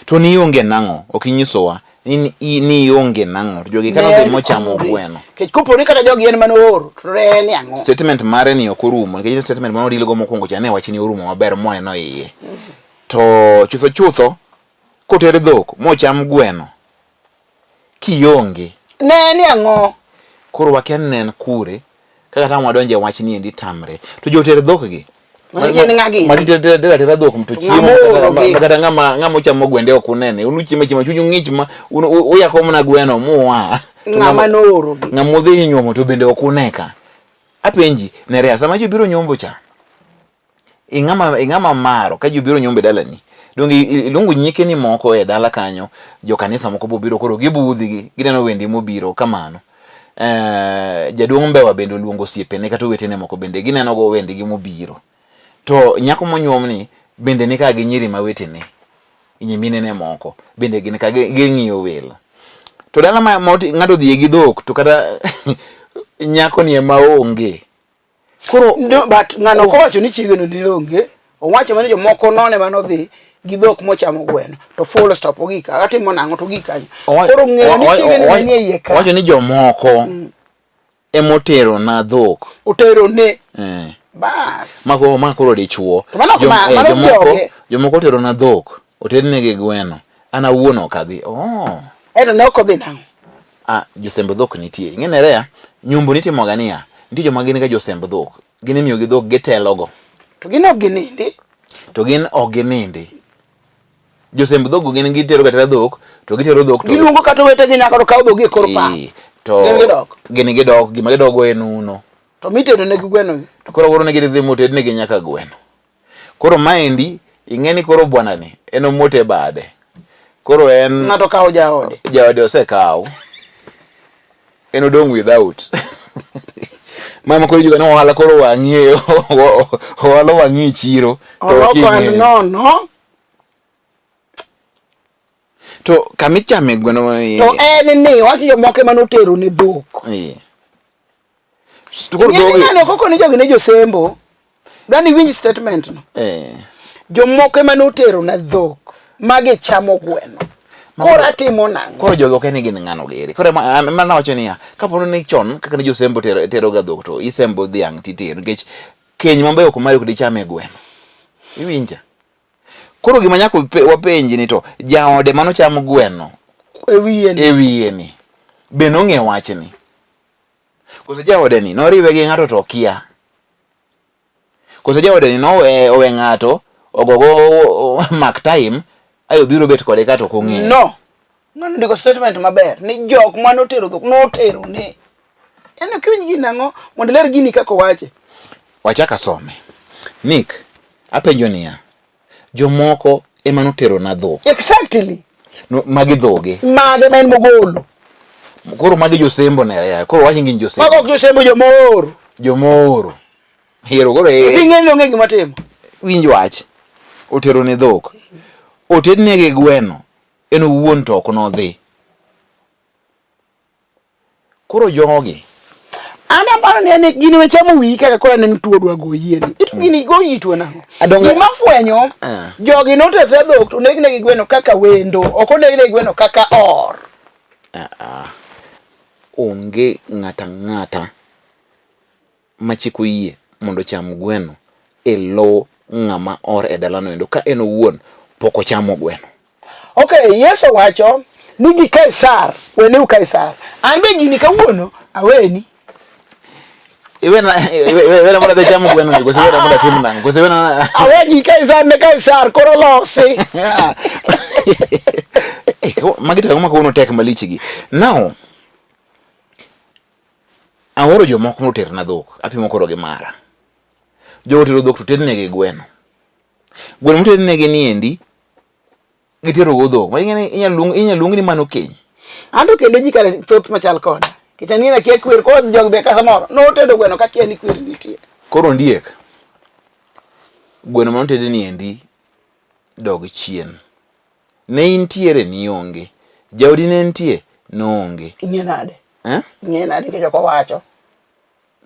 To ni onge nang'o ok inyisowa ni onge nang'o jogi kano dhi mochamo gweno. Kech kupo ni kata jogi en mano oro to re ni ang'o. Statement mare ni ok orumo nikech statement mano dilgo mokwongo cha ne wachi ni orumo maber moneno iye. To chutho koter dhok mocham gweno kionge ne ni ang'o. Koro wakian nen kure kaka tam wadonje wach ni endi tamre to joter dhok gi mati tera dhok mto chiemo kata ng'ama ochamo gwende ok unene unu chiemo chunyu ng'ich ma uyako mna gweno muwa ng'ama noro ng'ama udhi nyuomo to bende ok uneka. Apenji nerea sama jo biro nyombo cha ing'ama maro ka jo biro nyombe dalani dongi ilungu nyike ni moko e dala kanyo jo kanisa moko biro koro gibudhi gineno wendi mobiro kamano. Jaduong' Mbewa bende luongo siepene kata wetene moko bende gineno go wendi gi mobiro. To nyako monyuom ni bende ni ka gi nyiri ma wetene inyimine ne moko bende gin ka ging'iyo welo. To dala ma ng'ato dhi gi dhok to kata nyako ni ema onge. Koro no, but ng'ano ko wacho ni chigeno ne onge owacho mane jomoko none manodhi gi dhok mochamo gweno to full stop ogika atimo nang'o to gikanyo. Koro ng'eyo ni chigeno ne iye ka wacho ni jomoko emotero na dhok otero ne bas makoro dichuo jomoko otero na dhok otednegi gweno ana wuon ok adhi. Eto ne ok odhi nang'o. Josemb dhok nitie ing'enerea nyombo nitimoga niya nitie joma gin ga josemb dhok gin imiyo gi dhok gitelogo to gin ok ginindi. Josemb dhok gin gitero gatera dhok to gitero dhok to giluongo kata wetegi nyaka to kaw dhok gi kor pa to gin gidok gima gidogo en uno to mitedo ne gweno to koro woro ne gidhi moted ne nyaka gweno. Koro maendi ing'eni koro bwana ni en omote bade koro en ng'ato kawo jaode osekaw en odong without mama koro juga no ohala koro wang'eyo ohala wang'i chiro no to kamichame gweno to en ni wacho jomoko ema notero ne dhok to koro dhok koko ni jogi ne josembo dani winj statement no jomoko ema notero na dhok mage chamo gweno koro atimo nang'o. Koro jogo ok ni gin ng'ano gere koro mana wacho niya kapono ni chon kaka ne josembo tero ga dhok to isembo dhiang' titero nikech keny mambe ok mari kudi chame gweno iwinja. Koro gima nyako wapenji ni to jaode mano chamo gweno e wiye ni be nong'e wach ni kose jaode ni noriwe gi ng'ato to kia kose jaode ni no owe ng'ato ogogo mark time ayo biro bet kode kato kong'e no ndiko statement maber ni jok mano tero dhok notero ne en kiwinj gi nang'o mondo ler gini kako wache wachaka some Nick Apenjo niya. Jomoko ema notero na dhok. Exactly. No, magi dhoge. Mage men mogolo. Koro magi josembo ne. Koro wachi ngin josembo. Mago josembo jomoro. Jomoro. Hero koro Ing'eni onge gima timo. Winj wach. Otero ne dhok. Otednegi gweno. En owuon to ok nodhi. Koro jogi. Anda paro ni ane gini wechamo wi kaka kora ne tuo dwa go yien. Itu gini go yitwa nango. Gima fwenyo. Jogi notese dhok to negnegi gweno kaka wendo. Ok onegnegi gweno kaka or. Onge ng'ata machiko yie mondo cham gweno e lo ng'ama or e dalano endo ka en owuon pok ochamo gweno. Okay, Yesu wacho ni gi Kaisar, wene Kaisar. An be gini kawuono aweni. Iwena moda de chamo gweno ni kose wena moda tim nang. Kose wena awegi Kaisar ne Kaisar koro losi. Magita kama kuno tek malichigi. Now aworo jomoko noter na dhok, apimo koro gi mara. Jo otero dhok to tednegi gweno. Gweno motednegi ni endi gitero go dhok. Mang'eni inyalung ni mano keny. Ando kendo ji kare thoth machal koda. Kichanina kia kwer ko jog be ka samoro. No tedo gweno ka kia ni kwer nitie. Koro ndiek. Gweno mano tedni endi dog chien. Ne intiere ni onge. Jaodi ne entie no onge. Nyenade. Nyenade ke joko wacho.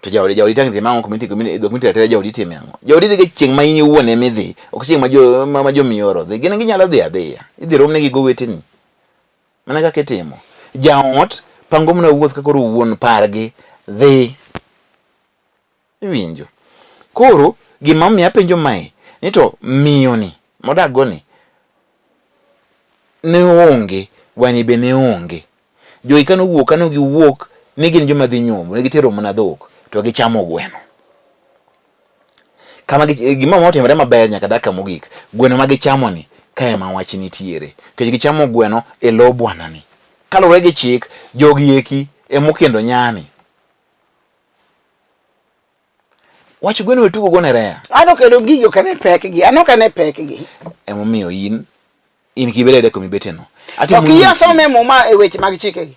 To jaodi tangti mango community dog community atera jaodi time ango. Jaodi dhi chieng ma in iwuon eme dhi. Ok chieng ma jo mioro dhi. Gin ginyalo dhi adhiya. Idhi romne gi go weteni. Mana kaka timo. Jaot pango mna wuoth ka koro wuon pargi dhi. Iwinjo. Koro gima miya penjo mae ni to miyo ni modagoni ne onge wani be ne onge. Jo ikano giwuok ni gin joma dhi nyombo ne gitero mna dhok to gichamo gweno. Kama gima motimore maber nyaka daka mogik. Gweno ma gichamo ni kae ma wach nitiere. Kech gichamo gweno e lo bwana ni. Kalore gi chik jogi eki e mokendo nyani. Wach gweno wetugo gone rea. Ano kendo gigo kane pekgi. Ano kane pekgi. Emomiyo in kibelede ko mibeteno. Ati kiya some muma e weche mag chikegi.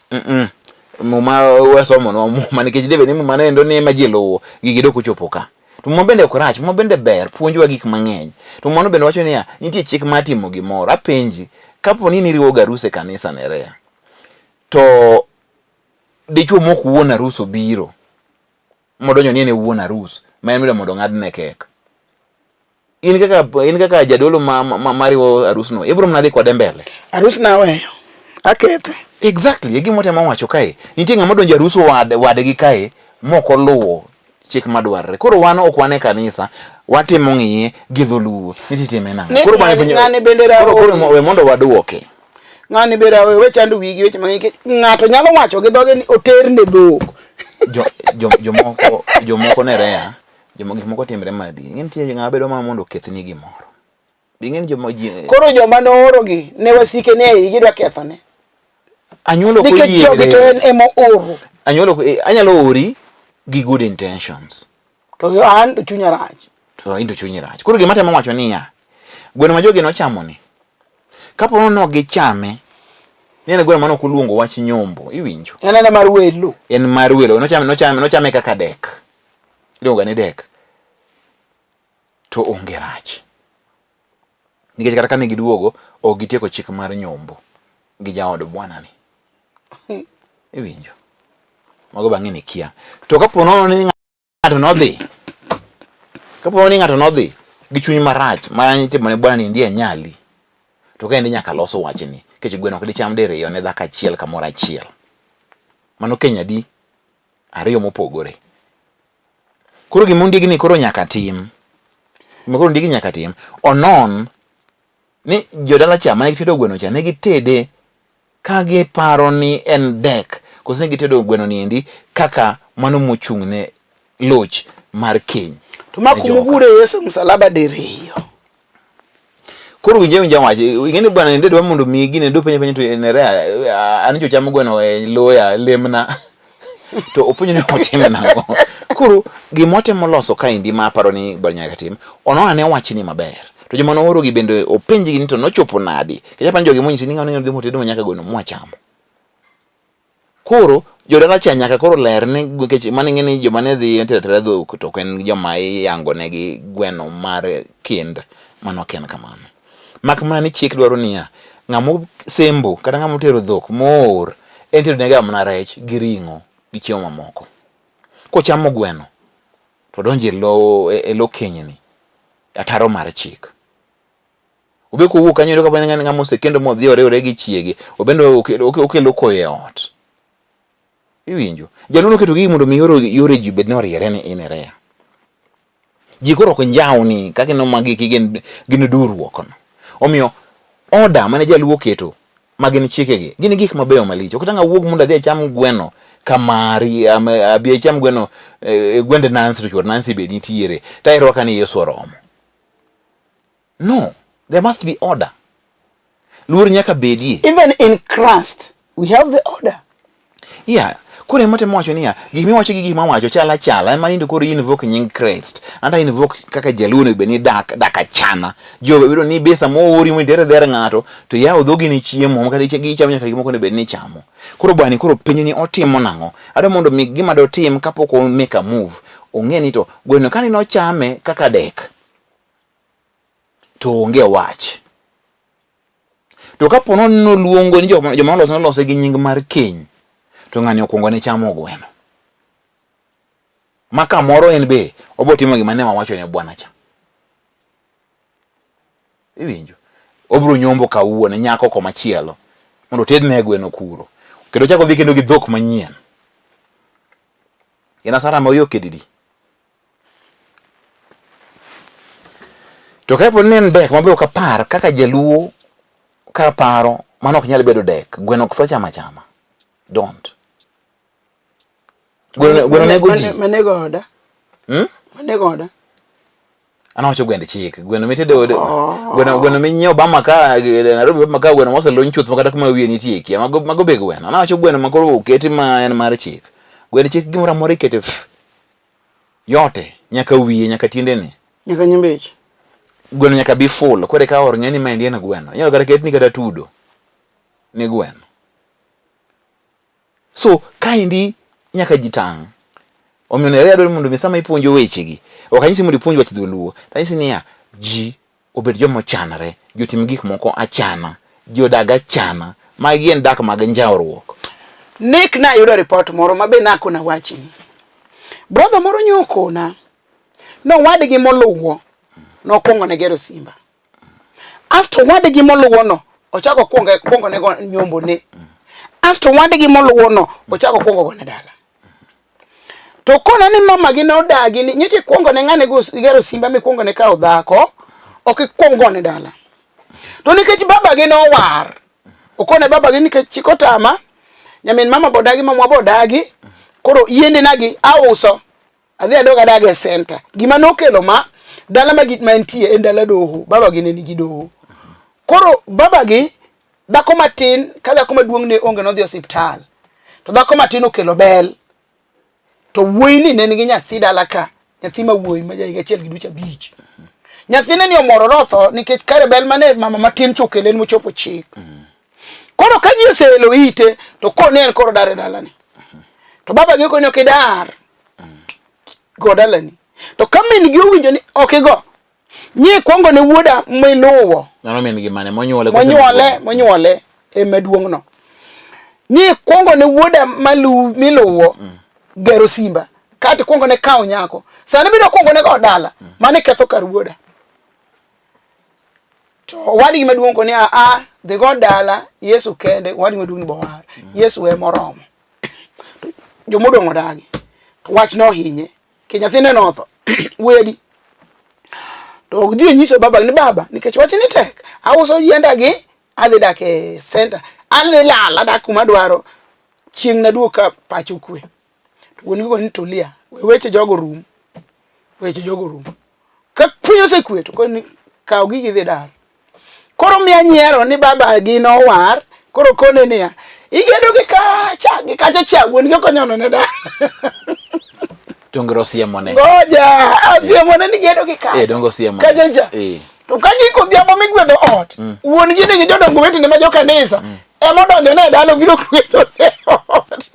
Muma wasomo no muma nikech debe ni muma ne endo ne majilo gigido kuchopo ka. To muma bende korach, muma bende ber puonjwa gik mang'eny. To muma bende wacho niya nitie chik matimo gimoro apenji kapo ni niriwo garuse kanisa ne rea. To dichuo moko wuon arus obiro modonjo ni ne wuon arus ma en mondo ng'adne kek. In kaka jadolo mariwo arus no ibro mnadhi kode mbele. Arus na weyo akete. Exactly, egi motema wacho kae. Nitie ng'ama donjo arus wadgi kae moko luwo chik madwarre. Koro wan ok wane kanisa, watimo ng'iye gi dholuo. Nititime nang'o. Koro ng'ani bendera. Koro we mondo waduoke. Ng'ani bera we chandu wigi weche mang'eny. Ng'ato nyalo wacho gi dhoge ni oterne dhok. Jomoko ne rea. Gik moko timre madi. Nitie ng'ama bedo ma mondo kethni gimoro. Ding'en Koro joma noorogi ne wasike ne gidwa kethone. Anyuolo ko yie. Nikech jogi to en emo oro. Anyalo ori gi good intentions. To an to chunya rach. To into chunya rach. Koro gima temo wacho niya. Gweno ma jogi nochamo ni. Kapo no gichame. Nene gweno mano kuluongo wach nyombo, iwinjo. En mar welo. En mar welo. Nochame kaka dek. Iluonga ni dek. To onge rach. Nikech kata kane giduogo, ok gitieko chik mar nyombo gi jaod bwana ni. Iwinjo. Mago bang'e ni kia. To kapo nono ni ng'ato nodhi. Kapo ni ng'ato nodhi gi chuny marach, ma nyitimo ne bwana ni ndiye nyali. To kende nyaka loso wachni. Kech gweno ok dicham diriyo ne dhaka achiel kamoro achiel. Mano Kenya di ariyo mopogore. Koro gimondigi ni koro nyaka tim. Koro ndigi nyaka tim. Onon ni jodala cha mane gitedo gweno cha ne gitede ka giparo ni en dek. Kose ne gitedo gweno ni endi kaka mano mochung' ne loch mar keny. To makumugure Yesu msalaba diriyo. Koro winja wache ingene bwana ndede wa mondo mi gine do penye to enere anicho chamo gweno e loya lemna to opunyo ne otime nango. koro gimotemo loso kaendi ma aparo ni ber nyaka tim ono ane wachni maber to joma nooro gi bende openjgi ni to nochopo nadi kech apani jogi monyisi ni ng'ano dhi motedo nyaka gweno mwachamo koro jodala cha nyaka koro ler ni nikech mane ng'eni joma ne dhi tere dhok to en joma iyango negi gweno mar kind mano ken kamano mak mana ni chik dwaro niya ng'amo sembo kata ng'amo tero dhok moor en tero negi mana rech gi ring'o gi chiemo mamoko kochamo gweno to donje lo kenyni ataro mar chik obe ko wuok kanyo ka bana ng'amo sekendo modhi ore gi chiege obendo okelo koye ot iwinjo jaluno keto gi mondo mi yore ji bed ne oriere ni inerea ji koro ko njawni kaka no magi gin duruok no omiyo oda mane jaluo keto magin chikegi gin gik mabeyo malich okatanga wuog mondo adhi acham gweno kamari abi acham gweno gwende Nancy to chwor Nancy be nitiere tairo kani Yesu oromo no there must be order luor nyaka bedie even in Christ we have the order yeah kore mate mwacho niya gik miwacho gi gik mawacho chala en manindo koro invoke nying Christ anda invoke kaka jaluno be ni dak achana jo bedo ni besa moori mo tere der ng'ato to yawo dhogi ni chiemo makata gi chamo nyaka gimoko ne be ni chamo koro bwani koro penyo ni otimo nang'o ado mondo mi gima do tim kapok o make a move ong'e ni to gweno kani no chame kaka dek to onge wach to kapono no luongo ni joma oloso gi nying mar keny to ng'ani okwongo ne chamo gweno maka moro en be obotimo gima ne wawacho ne bwana cha iwinjo obro nyombo kawuono nyako ko machielo mondo tedne gweno kuro kendo chako dhi kendo gi dhok manyien ina sara moyo kedidi to kapo nen dek mabe okapar kaka jaluo ka paro mano ok nyal bedo dek gweno ok chama don't gweno nego ji manego oda manego oda ana wacho gwende chik gweno mitede gweno minyiew bama ka Nairobi bama ka gweno mose lony chuth makata kuma wiye nitie kia mago be gweno ana wacho gweno makoro oketi ma en mar chik gwende chik gimora mora ikete yote nyaka wiye nyaka tiendene nyaka nyembech gweno nyaka be full kore ka or ng'eni ma ndiye na gweno nyalo kata ketni kata tudo ni gweno so kaindi nyaka jitang omiyo ne redo mondo misama ipuonjo wechegi okanyisi mondo ipuonj wach dholuo tanyisi niya ji obed jomo chanare jotim gik moko achana ji odag achana magi en dak mag njawruok Nick na yudo report moro mabe nakona wachini brother moro nyokona no wadgi moluwo no kongo ne gero simba asto wadgi moluwo no ochako kongo ne nyombo ne asto wadgi moluwo no ochako kongo ne dala to kona ni mama gi no dagi ni nyiti kongo ne ngane gero simba mi kongo ne ka odhako ok kongo ne dala to nikech baba gi no war okone baba gi nikech chikotama nyamin mama bodagi mama bodagi koro yende nagi auso adhi adoga dage center gima nokelo ma dala magit mantie e ndala doho baba gi ne nigi doho koro baba gi dhako matin kada kuma duong ne onge no dhi hospital to dhako matin okelo bel to wuoyni ne nigi nyathi dala ka nyathi ma wuoyi ma jahiga achiel gi ducha bich nyathine ni omoro rotho nikech kare bel mane mama matin chokelen mochopo chik koro ka ji oselo ite to kone en koro dare dalani to baba gi kone okidar go dalani to kamin gi owinjo ni okigo nyi kwongo ne wuoda miluwo nano min gi mane monyuole e maduong no nyi kwongo ne wuoda miluwo gero simba kati kwongo ne kawo nyako sani bido kwongo ne go dala mane ketho kar wuoda to wadi maduong ko ni de go dala Yesu kende wadi maduong bo war Yesu e moromo jo modongo dagi wach no hinye ke nyathine no tho wedi to gdhi nyiso baba ni baba nikech wach ni tek auso yienda gi adhi dak e center alilala dak kuma dwaro chieng na duoka pacho kwe woni go ni tolia weche jogo rum ka punyo se kwe to ko ni kaw gigi dhi dar koro mi anyiero ni baba gi no war koro kone niya igedo gi kacha cha woni go konyono ne da Tongro siemone. Ngoja, siemone ni gedo gi ka. Dongo siemone. Kajaja. To ka giko dhiambo migwedho ot, wuon gine gi jodongo wetene ma jo kanisa, ema donjo ne dalo biro gwedho ot.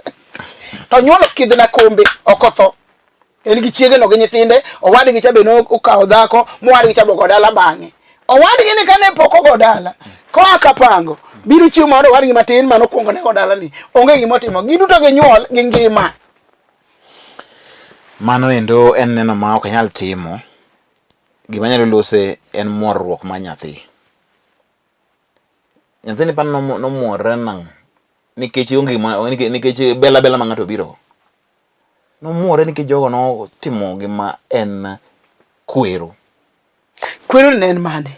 To nyuolo kidhna kombe okotho. En gi chiege no gi nyithinde, owadgi cha be no okawo dhako, mowadgi cha go dala bang'e. Owadgi ni kane pok ogo dala, koa kapango, biro chiwo moro owadgi matin mano kuongo ne go dala ni. Onge gima otimo, giduto gi nyuol gi ngima. Mano endo en neno ma ok nyal timo. Gima nyalo lose en muorruok ma nyathi. Nyathi ni pan no muorre nang. Nikech onge nikech bela ma ng'ato biro. No muorre nikech jogo no timo gima en kwero. Kwero ne en mane?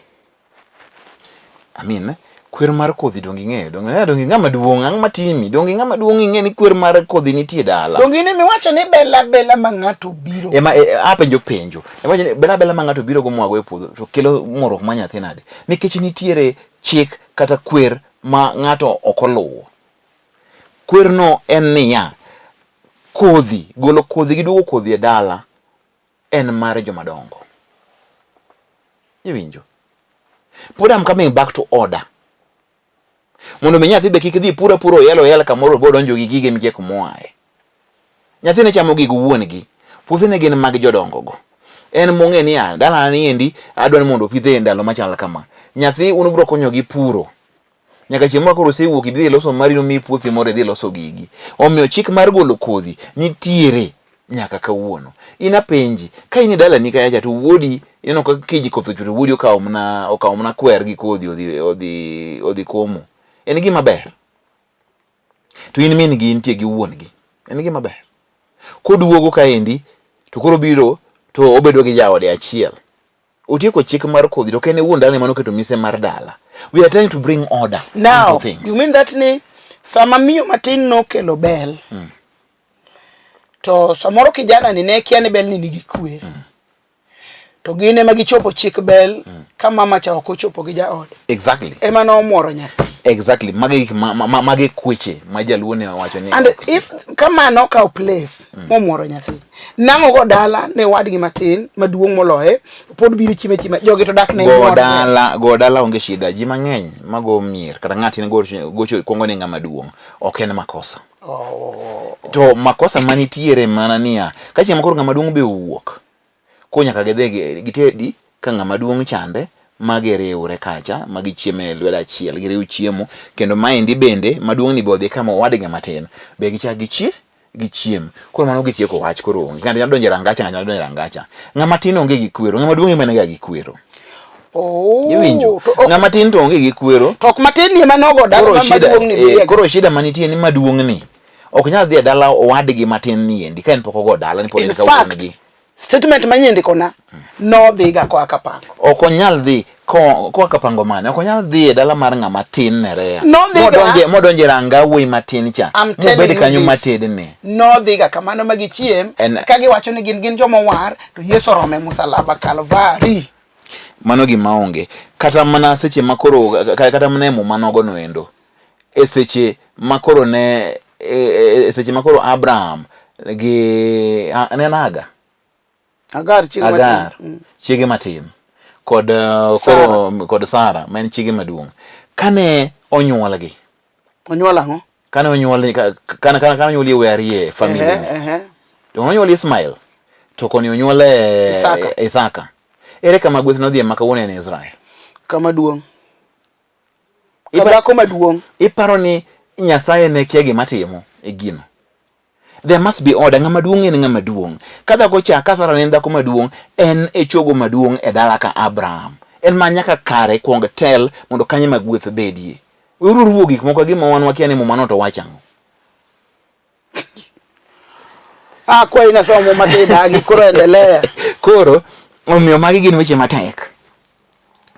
Amin, kwer mar kodhi dongi ng'eyo. Dongi ng'ama duong' ang' matimi. Dongi ng'ama duong' ing'e ni kwer mar kodhi nitie dala. Dongi ni miwacho ni bela ma ng'ato biro. Apenjo. Iwacho ni bela ma ng'ato biro go mwago e puodho to kelo muorruok ma nyathi nade. Nikech nitiere chik kata kwer ma ng'ato ok oluwo. Kwer no en niya, kodhi, golo kodhi gi duogo kodhi e dala en mar joma dongo. Iwinjo? But I'm coming back to order. Mondo mi nyathi be kik dhi puro yelo kamoro bo donjo gi gige mike kumoae. Nyathi ne chamo gig wuon-gi. Puothe ne gin mag jodongo go. En mong'e ni dala ni endi adwa ni mondo pidhe ndalo machal kama. Nyathi uno bro konyo gi puro. Nyaka chieng' moro osewuok idhi loso mari no mi puothi moro idhi loso gigi. Omiyo chik mar golo kodhi nitiere nyaka kawuono. Ina penji ka in dala ni kaya to wuodi ineno ka kiji koth chuto wuodi okawo mna kwer gi kodhi odhi komo. En gima ber. To in min gi intie gi wuon gi. En gima ber. Koduogo kaendi to koro biro to obedo gi jaode achiel. Utieko chik mar kodhi to kene wuon dala mano keto mise mar dala. We are trying to bring order into things. You mean that ni sama miyo matin no kelo bel. To samoro kijana ni ne kia ni bel ni nigi kwer. To gine magichopo chik bel kama mama cha okochopo gi jaode. Exactly. Ema no muoro nyathi. Exactly. Mage kweche ma jaluo ne wacho ni. And if kama no ka place mo muoro nyathi. Nango go dala ne wadgi matin maduong' moloye pod biro chime jogi to dak ne go dala onge shida ji mang'eny mago mier kata ng'ati ne gocho kongo ne ng'ama duong' ok en makosa. To makosa manitiere mana niya ka chieng' koro ng'ama duong' be owuok ko nyaka gedhe gitedi ka ng'ama duong' chande mageriwre kacha magichieme lwedo achiel giriw chiemo kendo maendi bende maduong' ni bodhi kama wadgi matin be gichak gichiem koro mano gitieko wach koro ng'ato nyalo donjo rangacha ng'ama tin onge gi kwero ng'ama duong' ema nega gi kwero. Iwinjo ng'ama tin to onge gi kwero to ok matin ni ema nogo dala maduong' ni koro shida manitie ni maduong' ni ok nyal dhi dala owadgi matin ni endi ka en pok ogo dala ni pod en ka wuon gi. Statement manyende kona no dhiga kwa kapango. Ok onyal dhi kwa kapango mane. Ok onyal dhi e dala mar ng'ama tin nerea. No dhiga. Modonje ranga wuoyi matin cha. Mobed kanyo matedne. No dhiga kamano magichiem. Kagi wacho ni gin jomo war to Yesu rome musalaba Kalvari. Mano gima onge. Kata mana seche makoro kata mana mo manogo no endo. Seche makoro ne seche makoro Abraham gi nenaga. Agar chiege matin kod Sara men chiege maduong' kane onyuolgi ngo kane onyuol kana onyuol Arie family to onyuol Ismael to koni onyuol Isaka ere kama gweth no dhi makawuono ne Israel kama duong' kabako maduong' iparo ni Nyasaye ne kia gima timo e gino. There must be order. Ng'ama duong' en ng'ama duong'. Kada ko cha Sara ne ndako maduong' en e chogo maduong' e dala ka Abraham. En ma nyaka kare kuong tel mondo kanye magweth bedie. Ururuo gik moko gima wan wakia ni mumano to wachango. Kwa ina somo mateda gi koro endelea. Koro omiyo magi gin weche matek.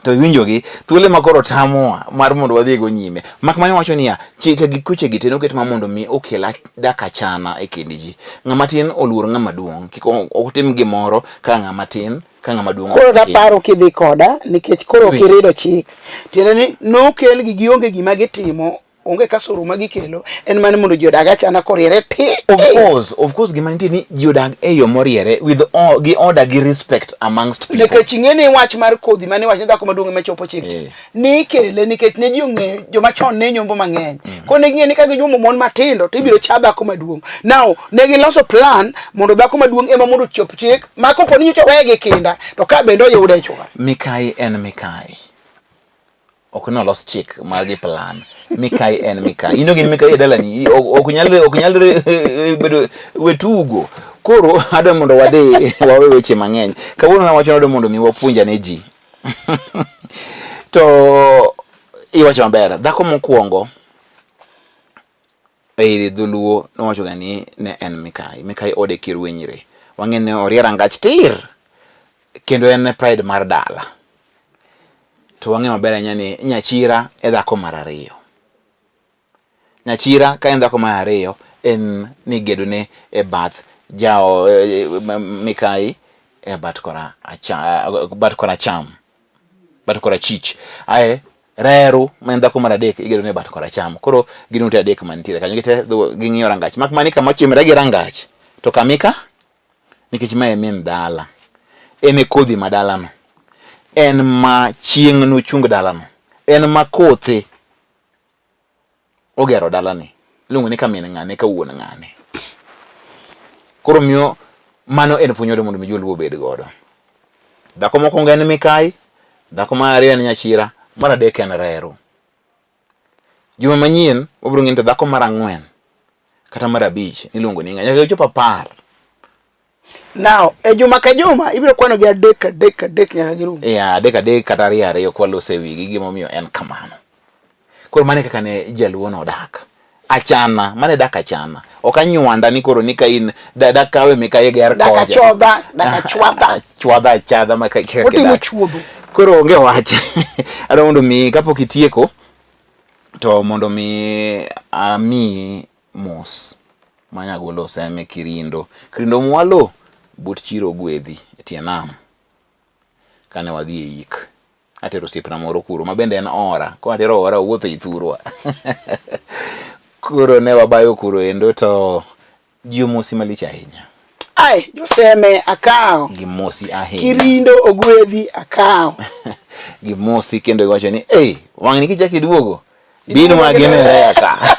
To winjogi thuole makoro tamoa mar mondo wadhi go nyime. Mak mane wacho niya chike gi kuche gi teno ket ma mondo mi okela dak achana e kindiji. Ng'ama tin oluor ng'ama duong'. Kiko otim gimoro ka ng'ama tin ka ng'ama duong'. Koro da paro kidhi koda nikech koro kirido chik. Tiende ni no kel gi gionge gima gitimo onge kasoro magikelo en mane mondo jodag achana koriere ti. Of course gima nitie ni jodag e yo moriere with all gi order gi respect amongst people. Nikech ing'eni wach mar kodhi mane wach dhako maduong' machopo chik ni kele nikech ne ji ong'e joma chon ne nyombo mang'eny ko ne ging'e ni ka ginyuomo mon matindo to ibiro cha dhako maduong'. Now ne giloso plan mondo dhako maduong' ema mondo chop chik ma kopo ni nyocha weye gi kinda to ka bende oyude chwar. Mikai en Mikai. Ok no los chik mar gi plan. Mikai en Mikai. Ino gin Mikai dalani ok nyal bedo wetugo. Koro adwa mondo wadhi wawe weche mang'eny. Kawuono na wacho nado mondo mi wapuonja ne ji. To iwacho maber, dhako mokwongo e dholuo nowacho gani ne en Mikai. Mikai ode kirwenyre. Wang'e ne oriera ngach tir. Kendo en pride mar dala. To wang'e maber ahinya ni Nyachira e dhako mar ariyo. Nyachira ka en dhako mar ariyo en ni gedone e bath jao Mikai e bat kora cham. Bat kora chich. Ae Reru ma en dhako mar adek igedone bat kora cham. Koro gin ute adek mantiere kanyo gite ging'iyo rangach. Mak mani kama chimre gi rangach. To kamika nikech mae min dala. En e kodhi madalano. En ma chieng' nochung dalano. En ma kothe ogero dalani. Luongo ni kamin ng'ane ka wuon ng'ane. Koro miyo mano en puonyo mondo mi joluo bed godo. Dhako mokwongo en Mikai, dhako mar ariyo en Nyachira, mar adek en Reru. Juma manyien wabiro ng'eyo dhako mar ang'wen kata mar abich iluongo ni nyaka chopo 10. Now, e juma ka juma ibiro kwano gi adek nyaka girum. Adek kata ariyo kwa lose wigi gima omiyo en kamano. Koro mane kaka ne jaluo no dak. Achana, mane dak achana. Ok anywanda ni koro ni ka in dak kawe Mikai ger koja. Dak chwadha chadha ma kaka otimo chuodho. Koro onge wach. Adwa mondo mi kapok itieko to mondo mi ami mos manyagolo seme Kirindo mwalo but chiro gwedhi etie nam kane wadhi e yik atero sipna moro kuro mabende en ora ko atero ora wuotho ithurwa. Kuro ne wabayo kuro endo to jiomosi malich ahinya. Ai joseme akawo gimosi ahinya. Kirindo ogwedhi akawo. Gimosi kendo iwacho ni wang' ni kichaki duogo bino maginere aka.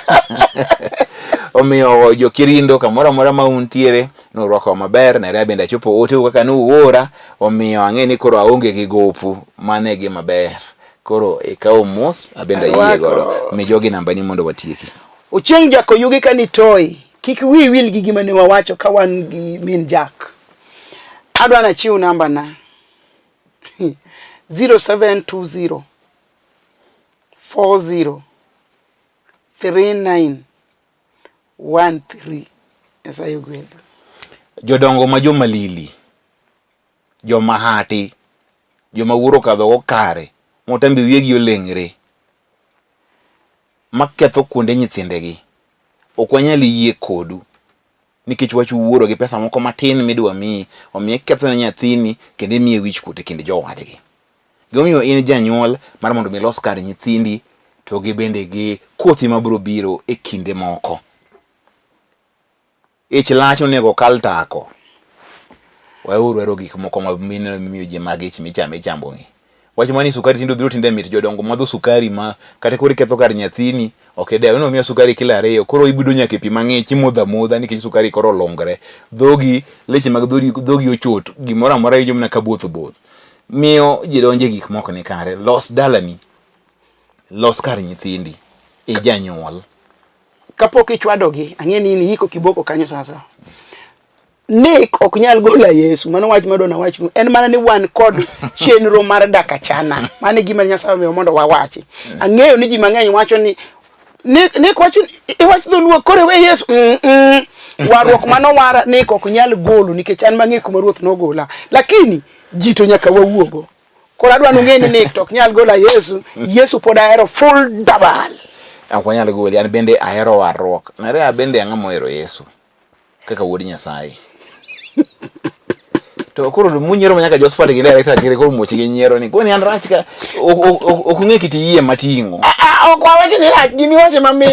Omiyo jo Kirindo kamoro amora ma untiere norwako maber na bende achopo ote kaka nuora. Omiyo ang'e ni koro aonge gi gopu mane gi maber. Koro ikawo mos abenda yie godo mi jogi namba ni mondo watieki. Uchieng' jako yugi ka ni toy kik wi wil gi gima ne wawacho ka wan gi min jak. Adwa na chiw namba na 0720 40 3913. Esa yugwedo. Jodongo ma joma lili, joma hati, joma wuoro kadho go kare, motambi wiegi olengre, maketho kuonde nyithindegi. Ok wanyal yie kodu nikech wach wuoro gi pesa moko matin midwa mi, omiye ketho ne nyathini kendo imiye wich kuot e kind jowadgi. Gimomiyo in janyuol mar mondo mi los kar nyithindi to gi bende gi kothi mabiro biro e kinde moko. Ich lach onego kal tako. Wauru ero gik moko ma mino miyo ji mag ich michame chambongi. Wach mani sukari tindo biro tinde mit jodongo madho sukari ma kata kori ketho kar nyathini ok dewo no miyo sukari kila ariyo koro ibudo nyaka pi mang'ich modha nikech sukari koro longre dhogi leche mag dhogi ochot gimoro amora yomna ka both miyo ji donje gik moko ne kare. Los dalani, los kar nyithindi e janyuol. Kapok ichwadogi ang'eni ni iko kiboko kanyo sasa. Nek ok nyal gola Yesu mano wach madona wach en mana ni wan kod chenro mar dak achana mane gima Nyasaye omiyo mondo wawachi. Ang'eyo ni ji mang'eny wacho ni nek wacho wach dholuo kore we Yesu warruok mano wara nek ok nyal golo nikech an mang'e kuma ruoth nogola lakini ji to nyaka wawuogo. Koro adwa nong'eni nek to ok nyal gola Yesu pod ahero full dabal. Akwanyalo goli an bende ahero warruok. Nare bende ang'amo hero Yesu kaka wuod Nyasaye. To koro munyiero manyaka Josephat gi director gire koro mochi gi nyiero ni. Koni an rach ka okung'e kiti yie matingo. Ok wawacho ni rach gini wache mami.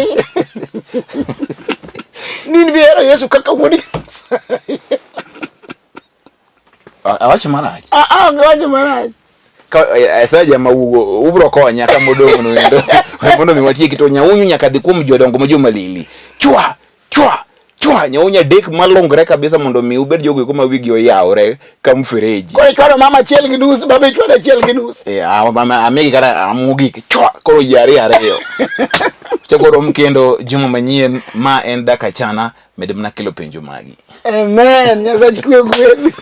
Nin biero Yesu kaka wuodi. Awacho marach. Wacho marach. Esa jama ubro konya ka modong no endo. Mondo mi watie kito nyaunyu nyaka dhi kuom jodongo mo Juma Lili. Chwa nyaunya dek malongre kabisa mondo mi ubed jogo kuma wigi oyawre ka mfereji. Koro chwado mama chiel gi nus, baba chwado chiel gi nus. Mama amegi kara amugi chwa koro yare ariyo. Chakoro mkendo juma manyien ma en DAK ACHANA medem na kilo penjo magi. Amen. Nyasaye kwe gwedhi.